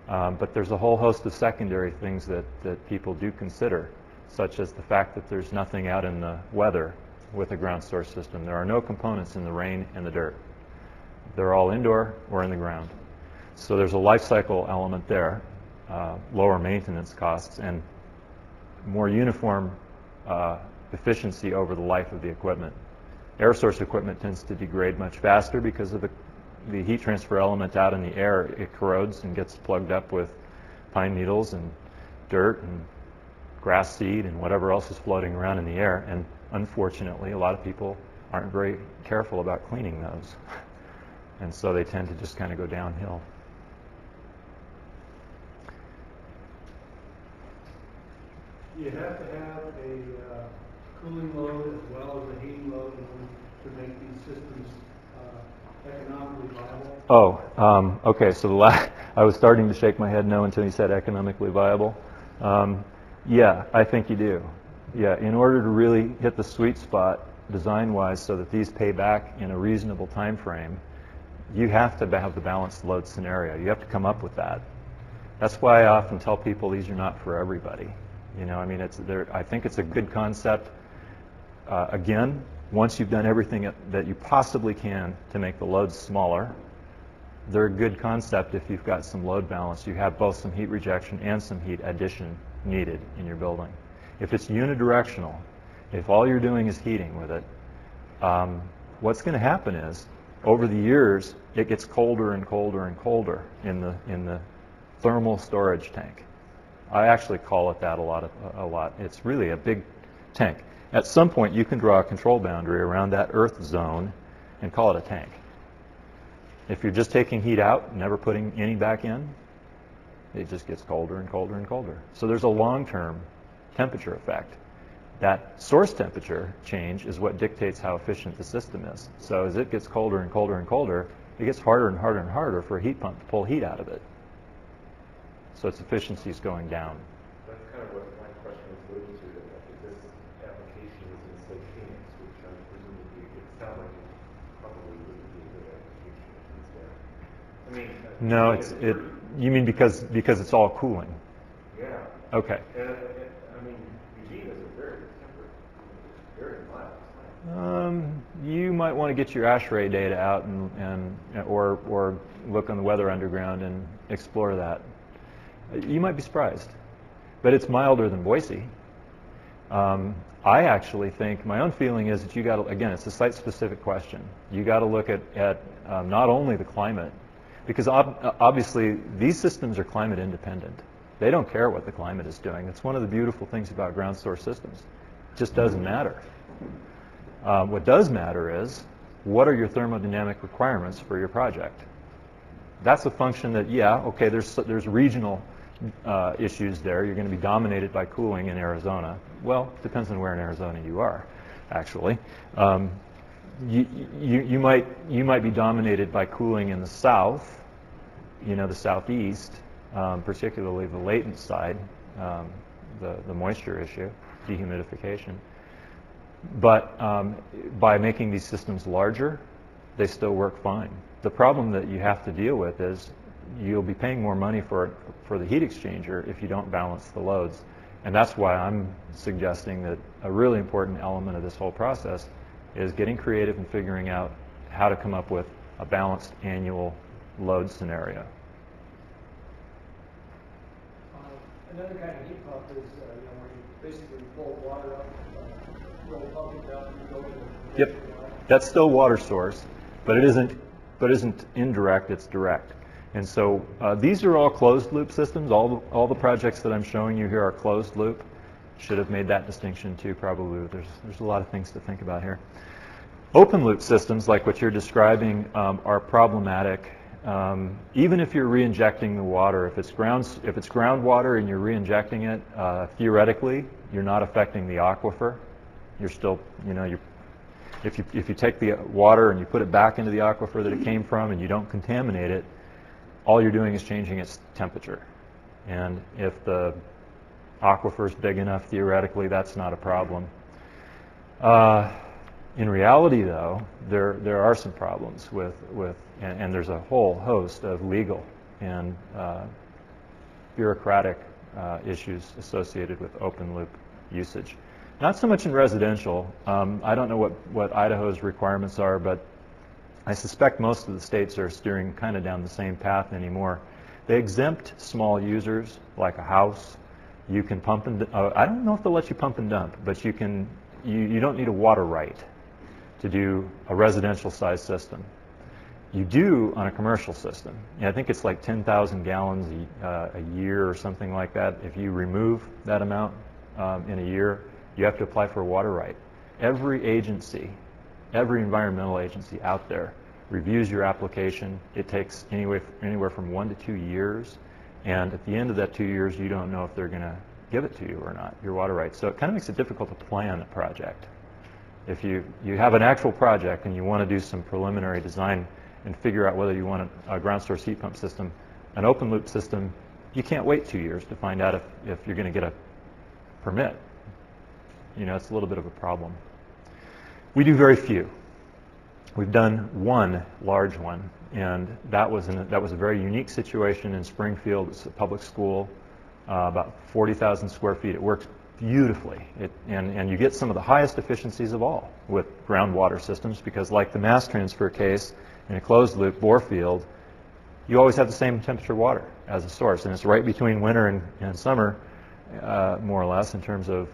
But there's a whole host of secondary things that people do consider, such as the fact that there's nothing out in the weather with a ground source system. There are no components in the rain and the dirt. They're all indoor or in the ground. So there's a life cycle element there, lower maintenance costs, and more uniform efficiency over the life of the equipment. Air source equipment tends to degrade much faster because of the heat transfer element out in the air. It corrodes and gets plugged up with pine needles and dirt and grass seed and whatever else is floating around in the air. And unfortunately, a lot of people aren't very careful about cleaning those. And so they tend to just kind of go downhill. Do you have to have a cooling load as well as a heating load in order to make these systems economically viable? Okay. So I was starting to shake my head no until you said economically viable. Yeah, I think you do. Yeah, in order to really hit the sweet spot design-wise so that these pay back in a reasonable time frame, you have to have the balanced load scenario. You have to come up with that. That's why I often tell people these are not for everybody. You know, I mean, I think it's a good concept. Again, once you've done everything that you possibly can to make the loads smaller, they're a good concept if you've got some load balance. You have both some heat rejection and some heat addition needed in your building. If it's unidirectional, if all you're doing is heating with it, what's going to happen is, over the years, it gets colder and colder and colder in the thermal storage tank. I actually call it that a lot. It's really a big tank. At some point, you can draw a control boundary around that earth zone and call it a tank. If you're just taking heat out, never putting any back in, it just gets colder and colder and colder. So there's a long-term temperature effect. That source temperature change is what dictates how efficient the system is. So as it gets colder and colder and colder, it gets harder and harder and harder for a heat pump to pull heat out of it. So its efficiency is going down. That's kind of what my question was alluding to, that this application is in, say, Phoenix, which presumably it sounds like it probably wouldn't be a good application if it's there. I mean, No, you mean because it's all cooling? Yeah. Okay. I mean, Eugene is a very temperate, very mild climate. You might want to get your ASHRAE data out or look on the Weather Underground and explore that. You might be surprised, but it's milder than Boise. I actually think, my own feeling is that you got to, again, it's a site-specific question. You got to look at not only the climate, because obviously these systems are climate independent. They don't care what the climate is doing. It's one of the beautiful things about ground source systems. It just doesn't matter. What does matter is, what are your thermodynamic requirements for your project? That's a function that, yeah, okay, there's regional issues there. You're going to be dominated by cooling in Arizona. Well, it depends on where in Arizona you are, actually. You might be dominated by cooling in the south, the southeast, particularly the latent side, the moisture issue, dehumidification. But by making these systems larger, they still work fine. The problem that you have to deal with is you'll be paying more money for the heat exchanger if you don't balance the loads. And that's why I'm suggesting that a really important element of this whole process is getting creative and figuring out how to come up with a balanced annual load scenario. Another kind of heat pump is, where you basically pull water up, roll pump it down, and go to the... Yep, that's still water source, but it isn't indirect, it's direct. And so these are all closed loop systems. All the projects that I'm showing you here are closed loop. Should have made that distinction too, probably. There's a lot of things to think about here. Open loop systems, like what you're describing, are problematic. Even if you're re-injecting the water, if it's groundwater and you're re-injecting it, theoretically, you're not affecting the aquifer. You're still, if you take the water and you put it back into the aquifer that it came from and you don't contaminate it, all you're doing is changing its temperature. And if the aquifer is big enough, theoretically, that's not a problem. In reality, though, there are some problems and there's a whole host of legal and bureaucratic issues associated with open loop usage. Not so much in residential. I don't know what Idaho's requirements are, but I suspect most of the states are steering kind of down the same path anymore. They exempt small users, like a house. You can pump and I don't know if they'll let you pump and dump, but you don't need a water right to do a residential size system. You do on a commercial system. I think it's like 10,000 gallons a year or something like that. If you remove that amount in a year, you have to apply for a water right. Every agency, every environmental agency out there reviews your application. It takes anywhere from 1 to 2 years, and at the end of that 2 years, you don't know if they're going to give it to you or not, your water rights. So it kind of makes it difficult to plan a project. If you have an actual project and you want to do some preliminary design and figure out whether you want a ground source heat pump system, an open loop system, you can't wait 2 years to find out if you're going to get a permit. It's a little bit of a problem. We do very few. We've done one large one, and that was a very unique situation in Springfield. It's a public school, about 40,000 square feet. It works beautifully, and you get some of the highest efficiencies of all with groundwater systems, because like the mass transfer case in a closed loop bore field, you always have the same temperature water as a source, and it's right between winter and summer, more or less, in terms of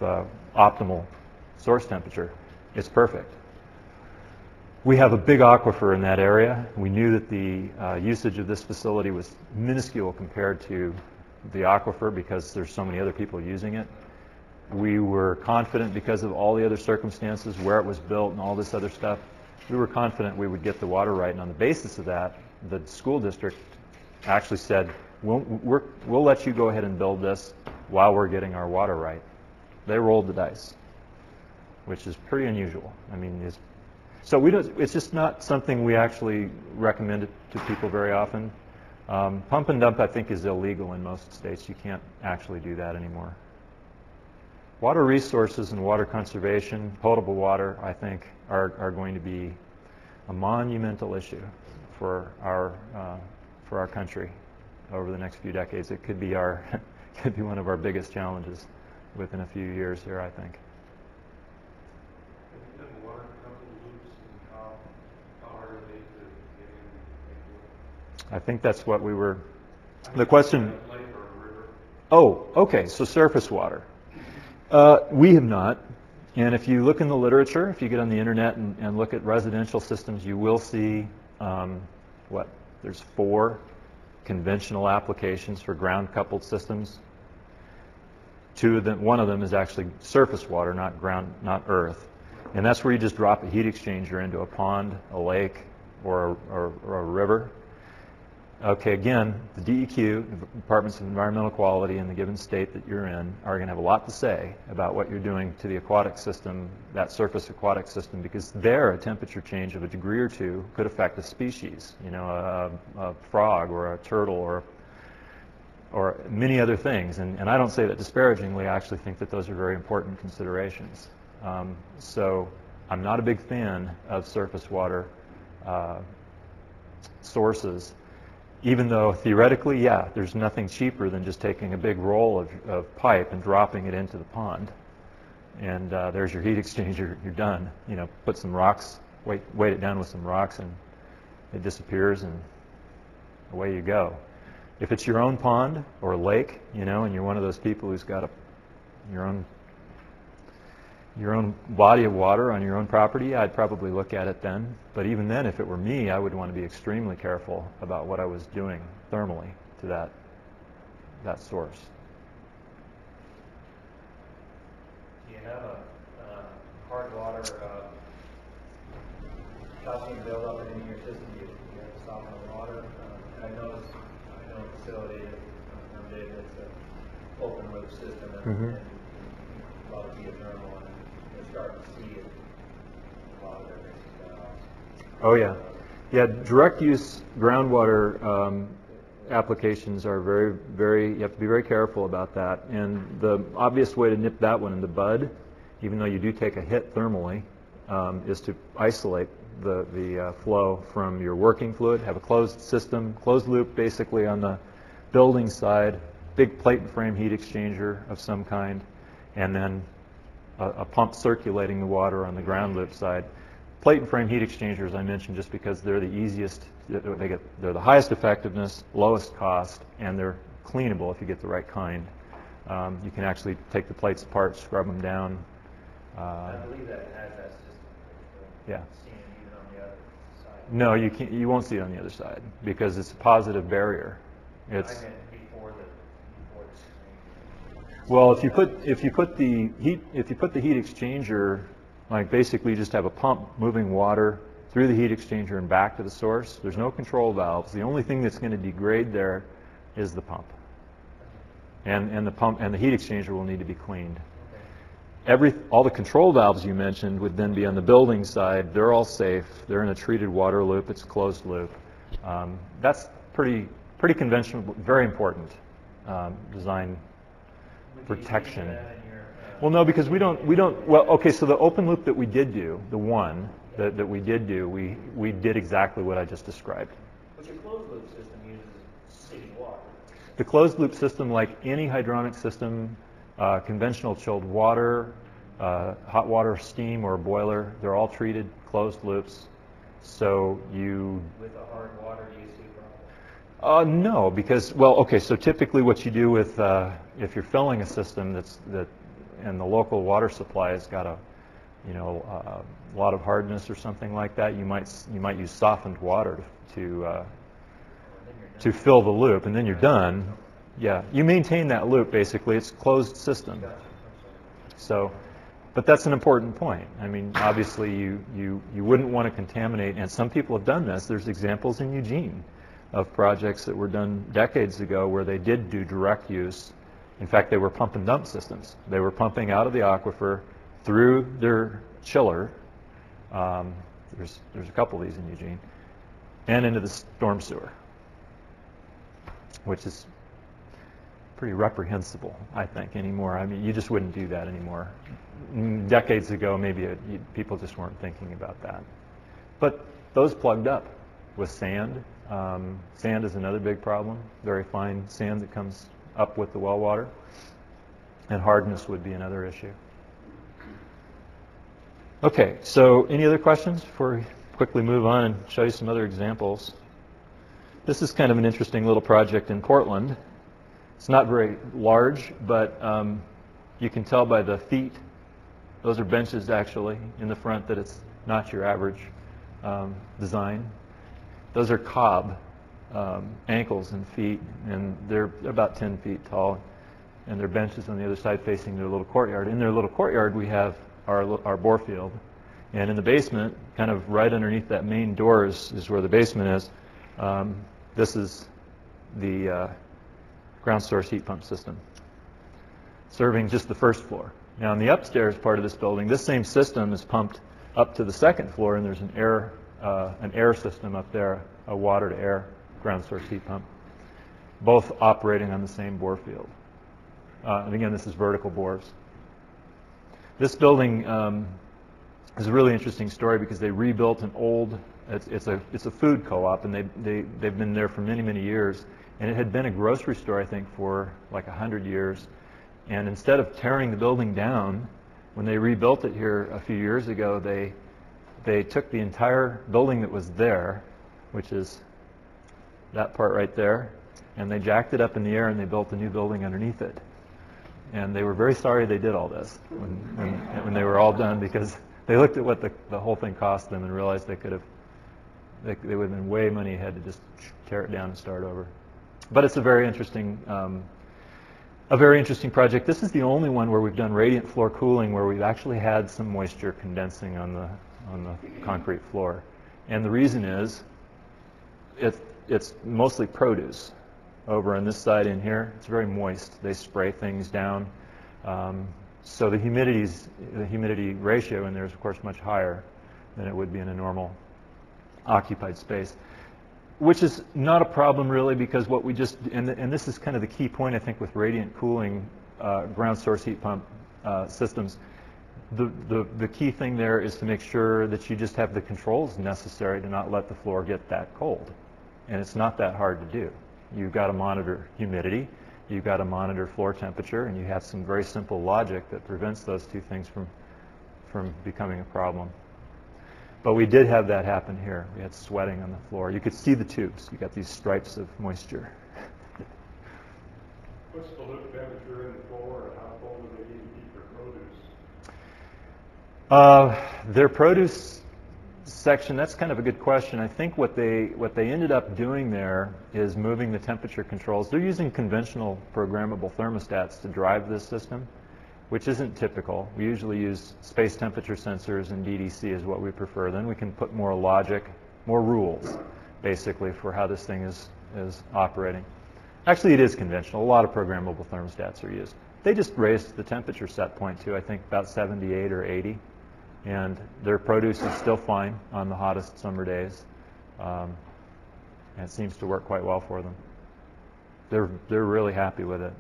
optimal source temperature. It's perfect. We have a big aquifer in that area. We knew that the usage of this facility was minuscule compared to the aquifer because there's so many other people using it. We were confident, because of all the other circumstances, where it was built and all this other stuff, we were confident we would get the water right. And on the basis of that, the school district actually said, we'll let you go ahead and build this while we're getting our water right. They rolled the dice, which is pretty unusual. I mean, it's just not something we actually recommend it to people very often. Pump and dump, I think, is illegal in most states. You can't actually do that anymore. Water resources and water conservation, potable water, I think, are going to be a monumental issue for our country over the next few decades. It could be could be one of our biggest challenges within a few years here, I think. I think that's what we were. The question. Oh, okay. So surface water. We have not. And if you look in the literature, if you get on the internet and look at residential systems, you will see there's 4 conventional applications for ground-coupled systems. 2 of them, one of them is actually surface water, not earth. And that's where you just drop a heat exchanger into a pond, a lake, or a river. Okay, again, the DEQ, the Departments of Environmental Quality in the given state that you're in, are going to have a lot to say about what you're doing to the aquatic system, that surface aquatic system, because there a temperature change of a degree or 2 could affect a species, a frog or a turtle or many other things. And I don't say that disparagingly. I actually think that those are very important considerations. So I'm not a big fan of surface water sources even though theoretically, yeah, there's nothing cheaper than just taking a big roll of pipe and dropping it into the pond. And there's your heat exchanger, you're done. You know, put some rocks, weight it down with some rocks, and it disappears, and away you go. If it's your own pond or lake, you know, and you're one of those people who's got your own body of water on your own property, I'd probably look at it then. But even then, if it were me, I would want to be extremely careful about what I was doing thermally to that source. Do you have a hard water calcium buildup in any of your system? Do you have to soften the water? I know a facility from David that's an open loop system, and a lot of geothermal, and they're starting to see it. A lot of their basic Oh yeah, yeah. Direct use groundwater applications are very. You have to be very careful about that. And the obvious way to nip that one in the bud, even though you do take a hit thermally, is to isolate the flow from your working fluid. Have a closed system, closed loop, basically on the building side. Big plate and frame heat exchanger of some kind, and then a pump circulating the water on the ground loop side. Plate and frame heat exchangers I mentioned just because they're the easiest, they're the highest effectiveness, lowest cost, and they're cleanable if you get the right kind. You can actually take the plates apart, scrub them down. I believe that it has that system. Yeah. Seeing it even on the other side. No, you can't. You won't see it on the other side because it's a positive barrier. It's I meant before the screen. well, if you put the heat exchanger, like basically you just have a pump moving water through the heat exchanger and back to the source. There's no control valves. The only thing that's going to degrade there is the pump, and the pump and the heat exchanger will need to be cleaned. All the control valves you mentioned would then be on the building side. They're all safe. They're in a treated water loop. It's a closed loop. That's pretty conventional, very important design protection. Well, no, because we don't. Well, okay. So the open loop that we did do, the one that we did do, we did exactly what I just described. But your closed loop system uses city water. The closed loop system, like any hydronic system, conventional chilled water, hot water, steam, or boiler, they're all treated closed loops. So you... With the hard water, do you see problems? No, because, well, okay, so typically what you do with, if you're filling a system and the local water supply has got a lot of hardness or something like that, you might use softened water to fill the loop, and then you're done. Yeah, you maintain that loop basically. It's a closed system. So, but that's an important point. I mean, obviously you wouldn't want to contaminate, and some people have done this. There's examples in Eugene of projects that were done decades ago where they did do direct use. In fact, they were pump and dump systems. They were pumping out of the aquifer through their chiller. There's a couple of these in Eugene, and into the storm sewer, which is pretty reprehensible, I think, anymore. I mean, you just wouldn't do that anymore. Decades ago, maybe people just weren't thinking about that. But those plugged up with sand. Sand is another big problem, very fine sand that comes up with the well water. And hardness would be another issue. Okay, so any other questions before we quickly move on and show you some other examples? This is kind of an interesting little project in Portland. It's not very large, but you can tell by the feet. Those are benches actually in the front that it's not your average design. Those are cob ankles and feet, and they're about 10 feet tall. And they're benches on the other side facing their little courtyard. In their little courtyard, we have our bore field. And in the basement, kind of right underneath that main door is where the basement is. This is the ground source heat pump system, serving just the first floor. Now, in the upstairs part of this building, this same system is pumped up to the second floor, and there's an air system up there, a water-to-air ground source heat pump, both operating on the same bore field. And again, this is vertical bores. This building is a really interesting story because they rebuilt an old It's a food co-op, and they've been there for many, many years. And it had been a grocery store, I think, for like 100 years. And instead of tearing the building down, when they rebuilt it here a few years ago, they took the entire building that was there, which is that part right there, and they jacked it up in the air and they built a new building underneath it. And they were very sorry they did all this when they were all done, because they looked at what the whole thing cost them and realized they would have been way money ahead to just tear it down and start over. But it's a very interesting project. This is the only one where we've done radiant floor cooling, where we've actually had some moisture condensing on the concrete floor. And the reason is it's mostly produce. Over on this side in here, it's very moist. They spray things down. So the humidity ratio in there is, of course, much higher than it would be in a normal occupied space, which is not a problem really, because what we just, and this is kind of the key point, I think, with radiant cooling ground source heat pump systems. The key thing there is to make sure that you just have the controls necessary to not let the floor get that cold. And it's not that hard to do. You've got to monitor humidity, you've got to monitor floor temperature, and you have some very simple logic that prevents those two things from becoming a problem. But we did have that happen here. We had sweating on the floor. You could see the tubes. You got these stripes of moisture. What's the lift temperature in the floor, and how cold do they need to keep their produce? Their produce section, that's kind of a good question. I think what they ended up doing there is moving the temperature controls. They're using conventional programmable thermostats to drive this system, which isn't typical. We usually use space temperature sensors, and DDC is what we prefer. Then we can put more logic, more rules, basically, for how this thing is operating. Actually, it is conventional. A lot of programmable thermostats are used. They just raised the temperature set point to, I think, about 78 or 80. And their produce is still fine on the hottest summer days. And it seems to work quite well for them. They're really happy with it.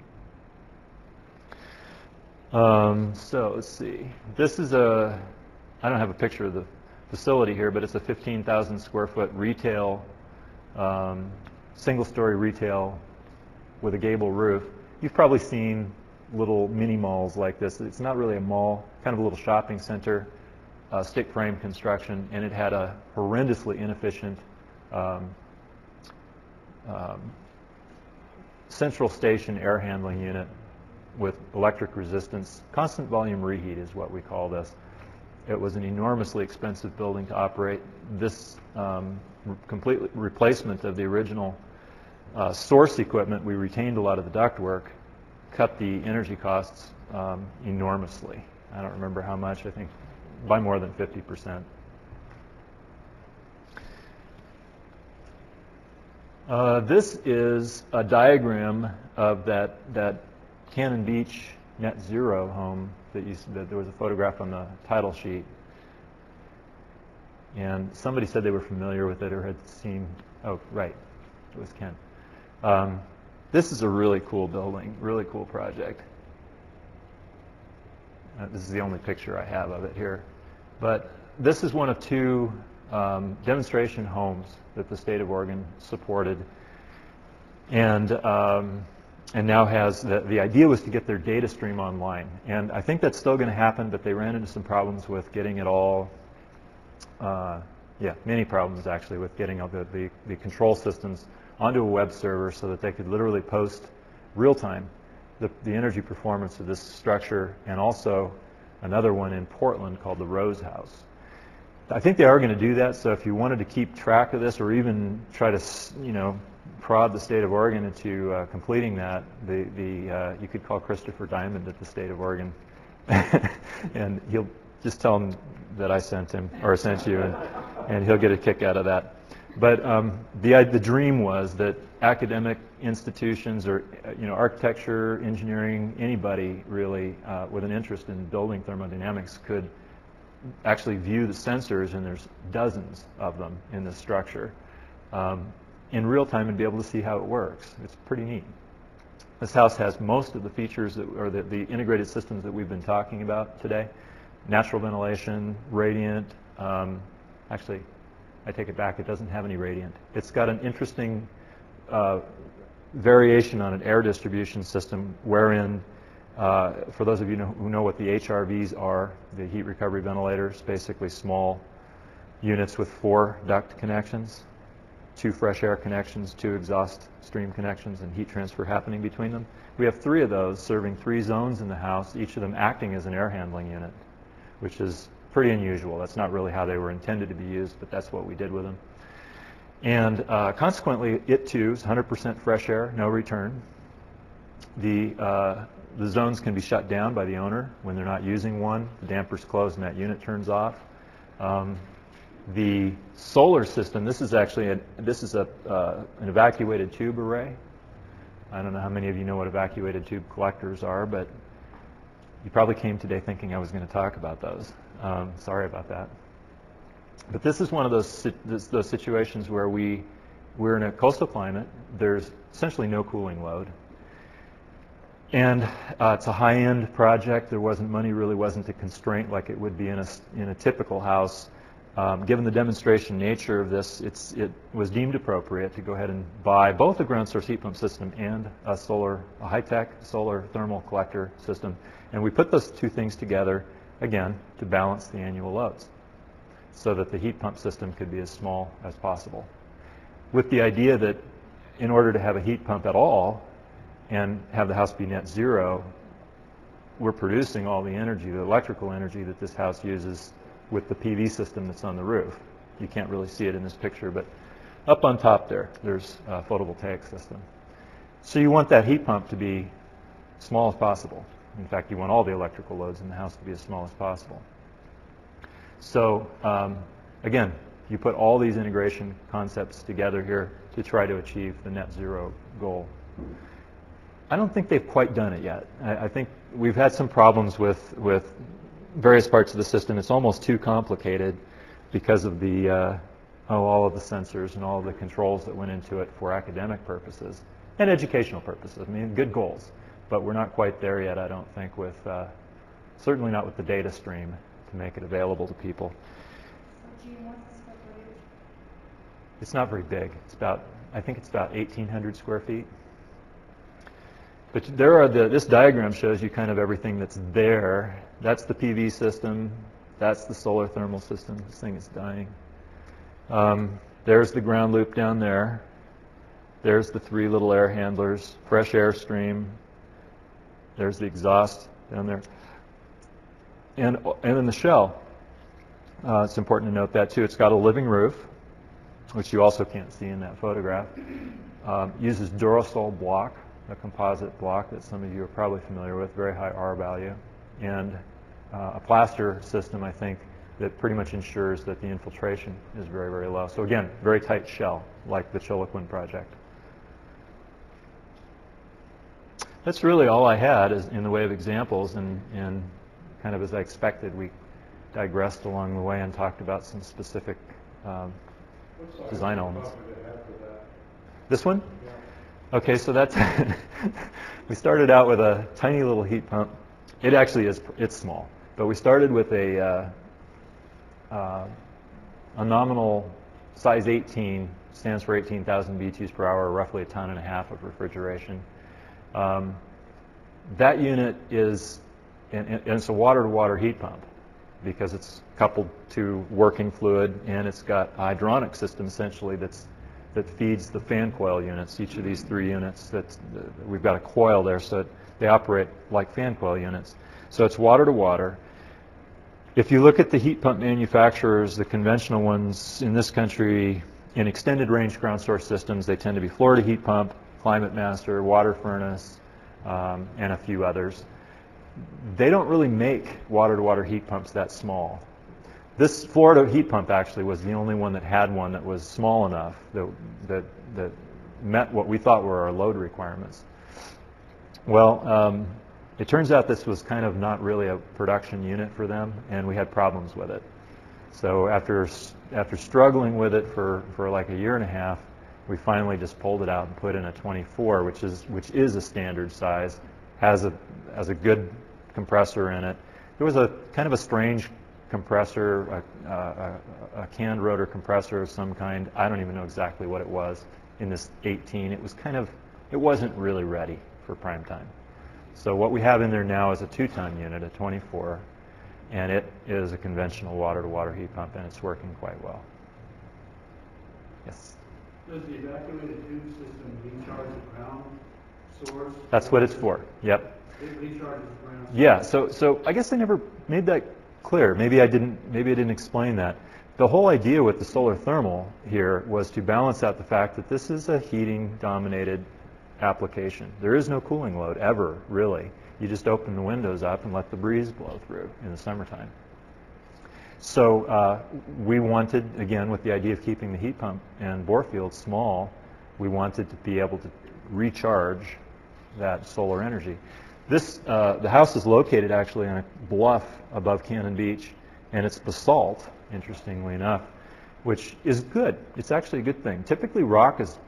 So let's see. This is I don't have a picture of the facility here, but it's a 15,000 square foot retail, single-story retail with a gable roof. You've probably seen little mini malls like this. It's not really a mall, kind of a little shopping center. Stick frame construction, and it had a horrendously inefficient central station air handling unit with electric resistance. Constant volume reheat is what we call this. It was an enormously expensive building to operate. This complete replacement of the original source equipment, we retained a lot of the ductwork, cut the energy costs enormously. I don't remember how much, I think by more than 50%. This is a diagram of that Cannon Beach net zero home that there was a photograph on the title sheet. And somebody said they were familiar with it or had seen, oh, right, it was Ken. This is a really cool building, really cool project. This is the only picture I have of it here. But this is one of two demonstration homes that the state of Oregon supported. And now has, the idea was to get their data stream online. And I think that's still going to happen, but they ran into some problems with getting it all, many problems actually with getting all the control systems onto a web server so that they could literally post real-time the energy performance of this structure, and also another one in Portland called the Rose House. I think they are going to do that, so if you wanted to keep track of this or even try to, prod the state of Oregon into completing that, you could call Christopher Diamond at the state of Oregon, and he'll just tell him that I sent him or sent you, and he'll get a kick out of that. But the dream was that academic institutions or architecture, engineering, anybody really with an interest in building thermodynamics could actually view the sensors, and there's dozens of them in this structure, in real time and be able to see how it works. It's pretty neat. This house has most of the features or the integrated systems that we've been talking about today. Natural ventilation, radiant, actually I take it back, it doesn't have any radiant. It's got an interesting variation on an air distribution system wherein, for those of you who know what the HRVs are, the heat recovery ventilators, basically small units with 4 duct connections, 2 fresh air connections, 2 exhaust stream connections, and heat transfer happening between them. We have 3 of those serving 3 zones in the house, each of them acting as an air handling unit, which is pretty unusual. That's not really how they were intended to be used, but that's what we did with them. And consequently, it too is 100% fresh air, no return. The zones can be shut down by the owner when they're not using one. The damper's closed and that unit turns off. The solar system, this is actually an evacuated tube array. I don't know how many of you know what evacuated tube collectors are, but you probably came today thinking I was going to talk about those. Sorry about that. But this is one of those situations where we're in a coastal climate. There's essentially no cooling load. And it's a high-end project. Money really wasn't a constraint like it would be in a typical house. Given the demonstration nature of this, it was deemed appropriate to go ahead and buy both a ground source heat pump system and a high-tech solar thermal collector system. And we put those 2 things together, again, to balance the annual loads so that the heat pump system could be as small as possible. With the idea that in order to have a heat pump at all and have the house be net zero, we're producing all the energy, the electrical energy that this house uses with the PV system that's on the roof. You can't really see it in this picture, but up on top there's a photovoltaic system. So you want that heat pump to be small as possible. In fact, you want all the electrical loads in the house to be as small as possible. So again, you put all these integration concepts together here to try to achieve the net zero goal. I don't think they've quite done it yet. I think we've had some problems with various parts of the system. It's almost too complicated because of all of the sensors and all of the controls that went into it for academic purposes and educational purposes. I mean, good goals, but we're not quite there yet, I don't think, with certainly not with the data stream to make it available to people. So Gene, what's the square footage? It's not very big. I think it's about 1,800 square feet. But this diagram shows you kind of everything that's there. That's the PV system. That's the solar thermal system. This thing is dying. There's the ground loop down there. There's the 3 little air handlers, fresh air stream. There's the exhaust down there. And in the shell, it's important to note that too. It's got a living roof, which you also can't see in that photograph. Uses Durasol block, a composite block that some of you are probably familiar with, very high R value, and a plaster system, I think, that pretty much ensures that the infiltration is very, very low. So again, very tight shell, like the Chiloquin project. That's really all I had in the way of examples, and kind of as I expected, we digressed along the way and talked about some specific design elements. This one? Okay, so that's we started out with a tiny little heat pump. It actually is, it's small, but we started with a nominal size 18, stands for 18,000 BTUs per hour, roughly 1.5 tons of refrigeration. That unit is, and it's a water-to-water heat pump because it's coupled to working fluid, and it's got a hydronic system essentially that feeds the fan coil units. Each of these 3 units, we've got a coil there, so they operate like fan coil units. So it's water to water. If you look at the heat pump manufacturers, the conventional ones in this country, in extended range ground source systems, they tend to be Florida Heat Pump, Climate Master, Water Furnace, and a few others. They don't really make water to water heat pumps that small. This Florida heat pump actually was the only one that had one that was small enough that met what we thought were our load requirements. Well, it turns out this was kind of not really a production unit for them, and we had problems with it. So after struggling with it for like 1.5 years, we finally just pulled it out and put in a 24, which is a standard size, has a good compressor in it. It was a kind of a strange compressor, a canned rotor compressor of some kind. I don't even know exactly what it was in this 18. It was it wasn't really ready for prime time. So what we have in there now is a 2-ton unit, a 24, and it is a conventional water-to-water heat pump, and it's working quite well. Yes? Does the evacuated tube system recharge the ground source? That's what it's for. Yep. It recharges the ground source? Yeah, so I guess I never made that clear. Maybe I didn't explain that. The whole idea with the solar thermal here was to balance out the fact that this is a heating-dominated application. There is no cooling load ever, really. You just open the windows up and let the breeze blow through in the summertime. So we wanted, again, with the idea of keeping the heat pump and bore field small, we wanted to be able to recharge that solar energy. The house is located actually on a bluff above Cannon Beach, and it's basalt, interestingly enough, which is good. It's actually a good thing. Typically, rock is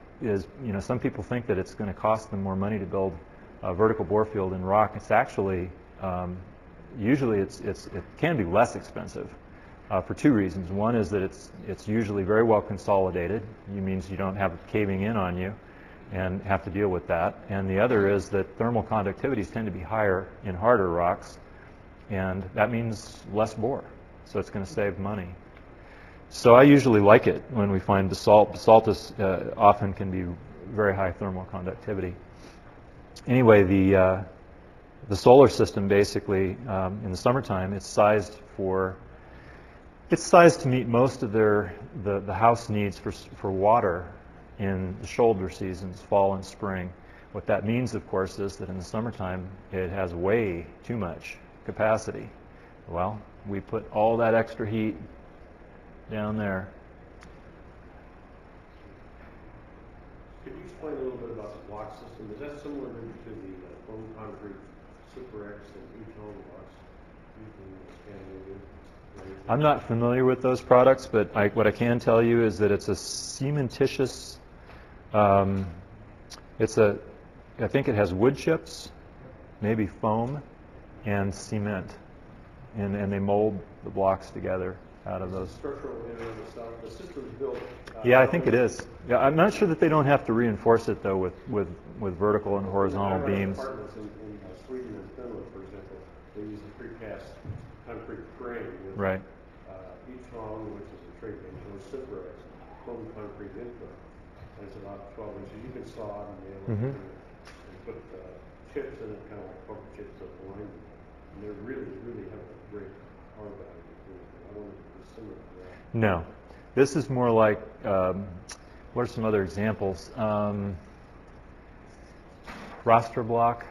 some people think that it's going to cost them more money to build a vertical bore field in rock. It's actually usually it can be less expensive for 2 reasons. One is that it's usually very well consolidated. It means you don't have it caving in on you and have to deal with that. And the other is that thermal conductivities tend to be higher in harder rocks, and that means less bore. So it's going to save money. So I usually like it when we find basalt. Basalt is, often can be very high thermal conductivity. Anyway, the solar system basically in the summertime, it's sized to meet most of the house needs for water in the shoulder seasons, fall and spring. What that means, of course, is that in the summertime it has way too much capacity. Well, we put all that extra heat down there. Could you explain a little bit about the block system? Is that similar to the foam concrete Super X and Utah blocks used in Scandinavia? I'm not familiar with those products, but what I can tell you is that it's a cementitious. I think it has wood chips, maybe foam, and cement, and they mold the blocks together out of those. Structural in and of itself. The system's built. Yeah, I think it is. Yeah, I'm not sure that they don't have to reinforce it though with vertical and horizontal beams. Apartments in Sweden and Finland, for example, they use a precast concrete frame with Right. each long, which is a trade name, or Super X, foam concrete input. And it's about 12 inches. You can saw it and nail it Mhm. and put chips in it, kind of like poker chips up line. And they're really, really have a great R value. I wonder if it's similar to that. No, this is more like. What are some other examples? Rostra block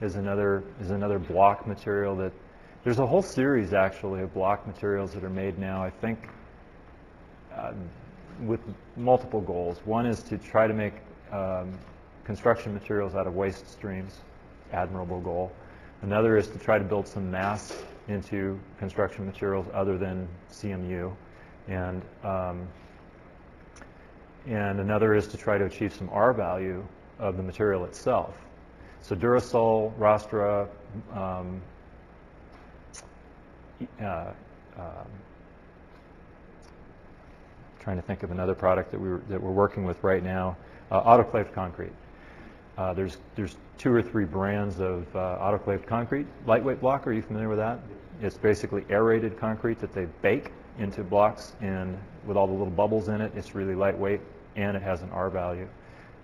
is another block material that. There's a whole series actually of block materials that are made now. I think with multiple goals. One is to try to make construction materials out of waste streams, admirable goal. Another is to try to build some mass into construction materials other than CMU, and another is to try to achieve some R value of the material itself. So Durasol, Rostra, trying to think of another product that we're working with right now, autoclaved concrete. There's 2 or 3 brands of autoclaved concrete. Lightweight block, are you familiar with that? It's basically aerated concrete that they bake into blocks, and with all the little bubbles in it, it's really lightweight, and it has an R value.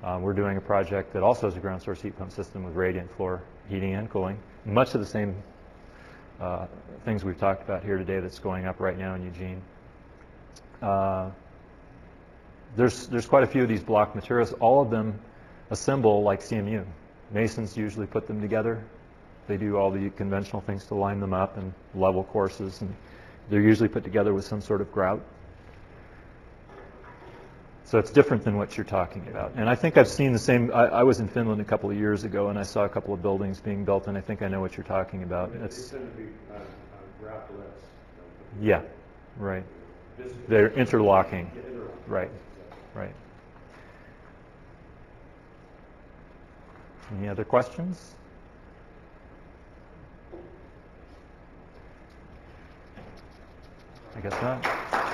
We're doing a project that also has a ground source heat pump system with radiant floor heating and cooling. Much of the same things we've talked about here today that's going up right now in Eugene. There's quite a few of these block materials. All of them assemble like CMU. Masons usually put them together. They do all the conventional things to line them up and level courses, and they're usually put together with some sort of grout. So it's different than what you're talking about. And I think I've seen the same. I was in Finland a couple of years ago, and I saw a couple of buildings being built, and I think I know what you're talking about. They tend to be groutless. Yeah, right. They're interlocking. Yeah, interlocking. Right, right. Any other questions? I guess not.